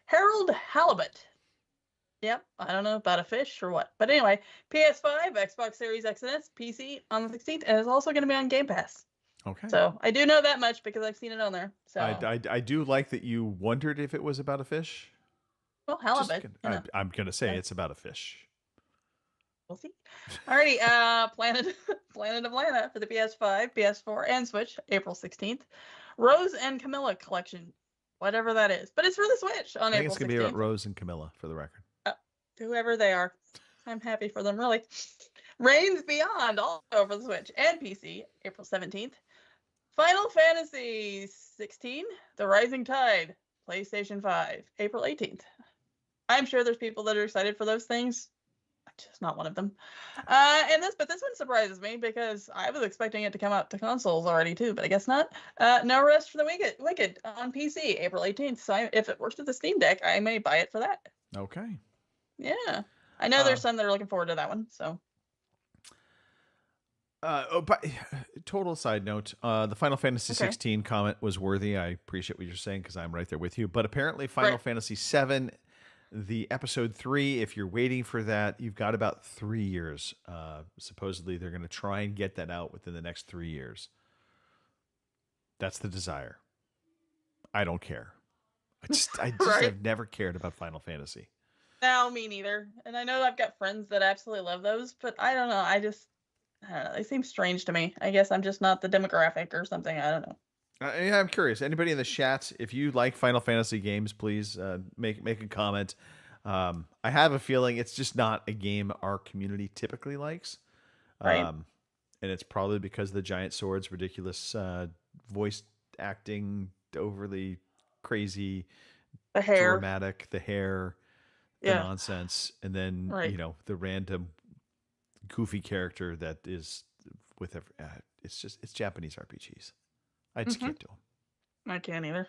Speaker 1: Harold Halibut. Yep, I don't know about a fish or what. But anyway, PS5, Xbox Series X and S, PC on the 16th, and it's also going to be on Game Pass.
Speaker 2: Okay.
Speaker 1: So I do know that much because I've seen it on there. So
Speaker 2: I do like that you wondered if it was about a fish.
Speaker 1: well, halibut.
Speaker 2: I'm going to say it's about a fish.
Speaker 1: We'll see. Alrighty, Planet of Lana for the PS5, PS4, and Switch, April 16th. Rose and Camilla Collection, whatever that is. But it's for the Switch on
Speaker 2: I think
Speaker 1: April
Speaker 2: it's going to
Speaker 1: 16th.
Speaker 2: be about Rose and Camilla, for the record.
Speaker 1: Whoever they are. I'm happy for them, really. Reigns Beyond, all over the Switch and PC, April 17th. Final Fantasy 16, The Rising Tide, PlayStation 5, April 18th. I'm sure there's people that are excited for those things. I'm just not one of them. But this one surprises me because I was expecting it to come out to consoles already too, but I guess not. No Rest for the Wicked on PC, April 18th. So if it works with the Steam Deck, I may buy it for that.
Speaker 2: Okay.
Speaker 1: Yeah. I know there's some that are looking forward to that one, so.
Speaker 2: But total side note, the Final Fantasy 16 comment was worthy. I appreciate what you're saying because I'm right there with you. But apparently Final Fantasy 7, the episode 3, if you're waiting for that, you've got about 3 years. Supposedly they're going to try and get that out within the next 3 years. That's the desire. I don't care. I just have never cared about Final Fantasy.
Speaker 1: No, me neither. And I know I've got friends that absolutely love those, but I don't know. I don't know. They seem strange to me. I guess I'm just not the demographic or something. I don't know.
Speaker 2: Yeah, I'm curious. Anybody in the chat, if you like Final Fantasy games, please make a comment. I have a feeling it's just not a game our community typically likes.
Speaker 1: Right.
Speaker 2: And it's probably because of the giant swords, ridiculous voice acting, overly crazy,
Speaker 1: the hair,
Speaker 2: dramatic, the hair, the nonsense, and then the random goofy character that is with it's Japanese RPGs. I just can't do them.
Speaker 1: I can't either.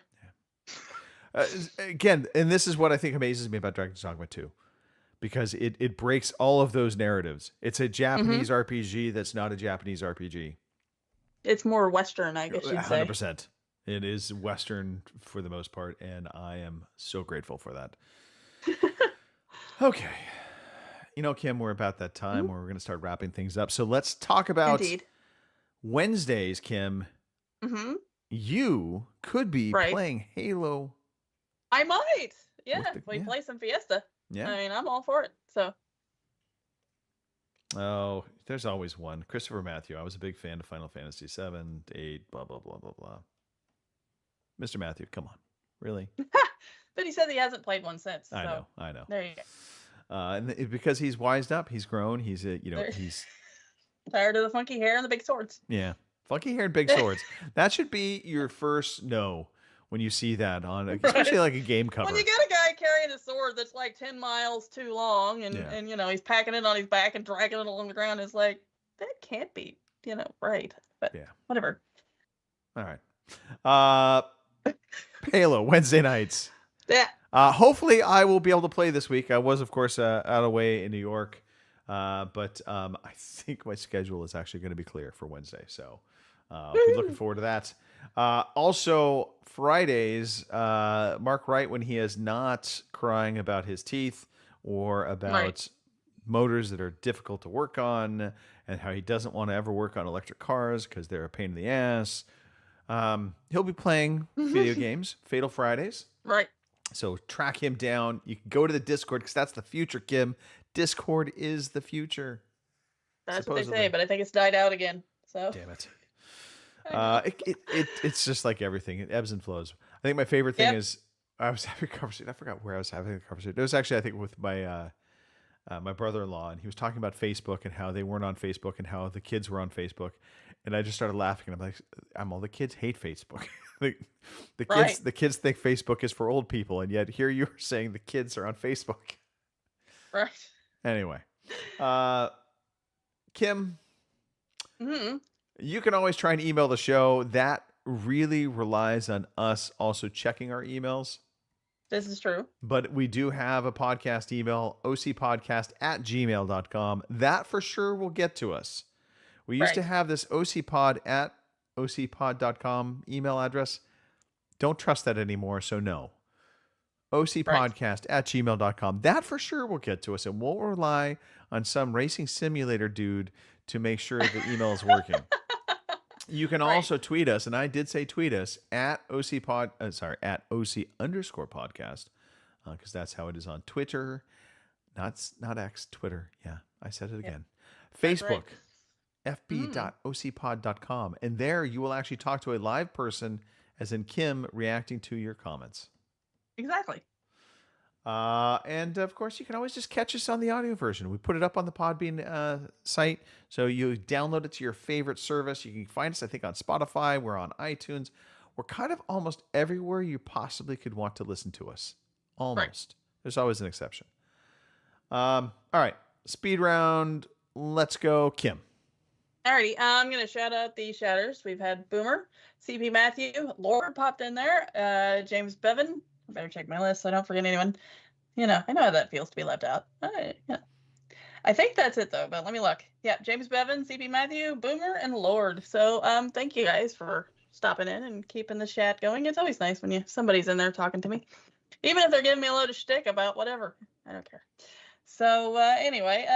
Speaker 2: Yeah. Again, and this is what I think amazes me about Dragon's Dogma 2, because it breaks all of those narratives. It's a Japanese RPG that's not a Japanese RPG.
Speaker 1: It's more Western, I guess you'd say.
Speaker 2: 100%. It is Western for the most part, and I am so grateful for that. Okay. Kim, we're about that time where we're going to start wrapping things up. So let's talk about
Speaker 1: Indeed.
Speaker 2: Wednesdays, Kim.
Speaker 1: Mm-hmm.
Speaker 2: You could be
Speaker 1: Right.
Speaker 2: playing Halo.
Speaker 1: I might. Yeah,
Speaker 2: With the-
Speaker 1: if we
Speaker 2: yeah.
Speaker 1: play some Fiesta.
Speaker 2: Yeah.
Speaker 1: I mean, I'm all for it. So
Speaker 2: Oh, there's always one. Christopher Matthew. I was a big fan of Final Fantasy 7, 8, blah, blah, blah, blah, blah. Mr. Matthew, come on. Really?
Speaker 1: but he says he hasn't played one since. So
Speaker 2: I know.
Speaker 1: there you go.
Speaker 2: Because he's wised up, he's grown. He's
Speaker 1: There-
Speaker 2: he's
Speaker 1: Tired of the funky hair and the big swords.
Speaker 2: yeah, funky haired big swords. That should be your first no when you see that on, especially like a game cover.
Speaker 1: When you get a guy carrying a sword that's like 10 miles too long and,
Speaker 2: Yeah.
Speaker 1: and he's packing it on his back and dragging it along the ground, it's like, that can't be, right. But
Speaker 2: Yeah.
Speaker 1: whatever.
Speaker 2: All right. Halo Wednesday nights.
Speaker 1: Yeah.
Speaker 2: Hopefully, I will be able to play this week. I was, of course, out away in New York, but I think my schedule is actually going to be clear for Wednesday. So I'll be looking forward to that. Also, Fridays, Mark Wright, when he is not crying about his teeth or about
Speaker 1: Right.
Speaker 2: motors that are difficult to work on and how he doesn't want to ever work on electric cars because they're a pain in the ass. He'll be playing video games, Fatal Fridays.
Speaker 1: Right.
Speaker 2: So track him down. You can go to the Discord because that's the future, Kim. Discord is the future.
Speaker 1: That's what they
Speaker 2: Supposedly.
Speaker 1: say, but I think it's died out again. So
Speaker 2: Damn it.
Speaker 1: I know.
Speaker 2: It's just like everything. It ebbs and flows. I think my favorite thing
Speaker 1: Yep.
Speaker 2: is I was having a conversation. I forgot where I was having the conversation. It was actually, I think, with my my brother-in-law, and he was talking about Facebook and how they weren't on Facebook and how the kids were on Facebook. And I just started laughing, and I'm like, all the kids hate Facebook. the
Speaker 1: Right.
Speaker 2: the kids think Facebook is for old people, and yet here you're saying the kids are on Facebook.
Speaker 1: Right.
Speaker 2: Anyway, Kim,
Speaker 1: hmm
Speaker 2: you can always try and email the show. That really relies on us also checking our emails.
Speaker 1: This is true.
Speaker 2: But we do have a podcast email, ocpodcast@gmail.com. That for sure will get to us. We used to
Speaker 1: Right.
Speaker 2: have this ocpod@ocpod.com email address. Don't trust that anymore, so no. ocpodcast@gmail.com. That for sure will get to us, and we'll rely on some racing simulator dude to make sure the email is working. You can
Speaker 1: Right.
Speaker 2: also tweet us, and I did say tweet us at OC_podcast, because that's how it is on Twitter, not X, Twitter. Yeah, I said it again.
Speaker 1: That's
Speaker 2: Facebook,
Speaker 1: right.
Speaker 2: fb.ocpod.com, and there you will actually talk to a live person, as in Kim, reacting to your comments.
Speaker 1: Exactly.
Speaker 2: And of course, you can always just catch us on the audio version. We put it up on the Podbean site, so you download it to your favorite service. You can find us, I think, on Spotify. We're on iTunes. We're kind of almost everywhere you possibly could want to listen to us. Almost. There's always an exception. All right, speed round. Let's go, Kim.
Speaker 1: Alrighty, I'm gonna shout out the shouters. We've had Boomer, CP Matthew, Lord popped in there, James Bevan. I better check my list so I don't forget anyone. I know how that feels to be left out. I think that's it though, but let me look. Yeah, James Bevan, CP Matthew, Boomer, and Lord. So thank you guys for stopping in and keeping the chat going. It's always nice when somebody's in there talking to me, even if they're giving me a load of shtick about whatever. I don't care. So anyway,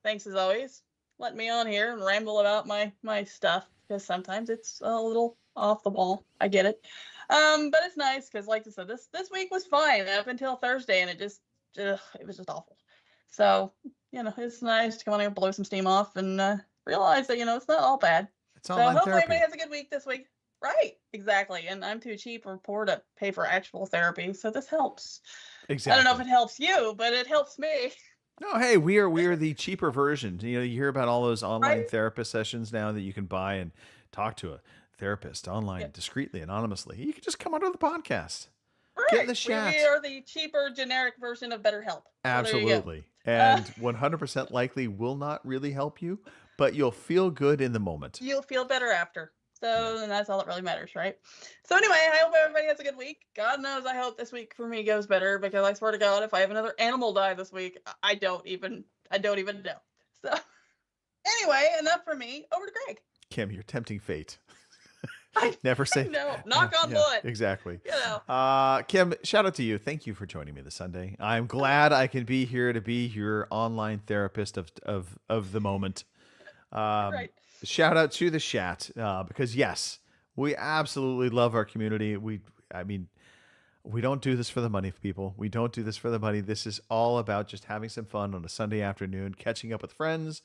Speaker 1: thanks as always. Let me on here and ramble about my stuff because sometimes it's a little off the wall. I get it. But it's nice because, like I said, this week was fine up until Thursday, and it was just awful. So it's nice to kind of blow some steam off and realize that it's not all bad.
Speaker 2: It's
Speaker 1: So
Speaker 2: online
Speaker 1: hopefully
Speaker 2: therapy.
Speaker 1: everybody has a good week this week. Right, exactly. And I'm too cheap or poor to pay for actual therapy, so this helps.
Speaker 2: Exactly.
Speaker 1: I don't know if it helps you, but it helps me.
Speaker 2: No, hey, we are the cheaper version. You hear about all those online
Speaker 1: Right.
Speaker 2: therapist sessions now that you can buy and talk to a therapist online
Speaker 1: Yep.
Speaker 2: discreetly, anonymously. You can just come onto the podcast.
Speaker 1: Right.
Speaker 2: the
Speaker 1: We
Speaker 2: chat.
Speaker 1: are the cheaper generic version of BetterHelp. So there you go.
Speaker 2: Absolutely. And 100% likely will not really help you, but you'll feel good in the moment.
Speaker 1: You'll feel better after. So and that's all that really matters, right? So anyway, I hope everybody has a good week. God knows I hope this week for me goes better because I swear to God, if I have another animal die this week, I don't even know. So anyway, enough for me. Over to Greg.
Speaker 2: Kim, you're tempting fate. Never say
Speaker 1: No, knock on
Speaker 2: yeah,
Speaker 1: wood.
Speaker 2: exactly.
Speaker 1: You know.
Speaker 2: Kim, shout out to you. Thank you for joining me this Sunday. I'm glad I can be here to be your online therapist of the moment.
Speaker 1: Right.
Speaker 2: Shout out to the chat because yes, we absolutely love our community. I mean, we don't do this for the money, people. We don't do this for the money. This is all about just having some fun on a Sunday afternoon, catching up with friends,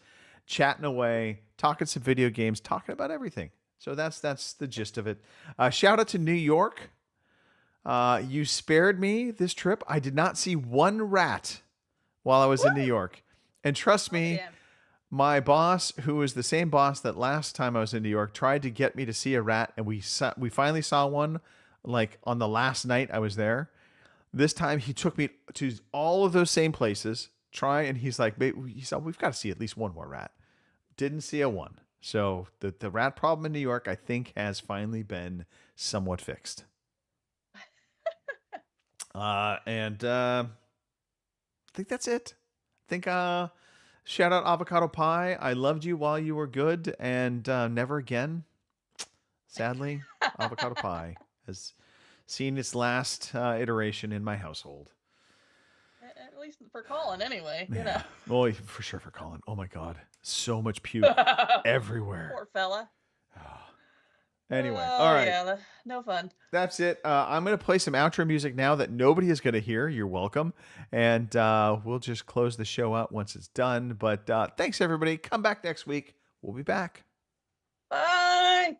Speaker 2: chatting away, talking some video games, talking about everything. So that's the gist of it. Shout out to New York. You spared me this trip. I did not see one rat while I was in New York. And trust me,
Speaker 1: Damn.
Speaker 2: my boss, who was the same boss that last time I was in New York, tried to get me to see a rat, and we finally saw one like on the last night I was there. This time he took me to all of those same places. And he's like, he said, we've got to see at least one more rat. Didn't see a one. So the rat problem in New York, I think, has finally been somewhat fixed. I think that's it. I think shout out Avocado Pie. I loved you while you were good, and never again. Sadly, Avocado Pie has seen its last iteration in my household.
Speaker 1: At least for Colin, anyway. You
Speaker 2: Yeah.
Speaker 1: know.
Speaker 2: Oh, for sure for Colin. Oh my God, so much puke everywhere.
Speaker 1: Poor fella.
Speaker 2: Anyway,
Speaker 1: Oh,
Speaker 2: all right.
Speaker 1: Yeah, no fun.
Speaker 2: That's it. I'm going to play some outro music now that nobody is going to hear. You're welcome. And we'll just close the show out once it's done. But thanks, everybody. Come back next week. We'll be back.
Speaker 1: Bye.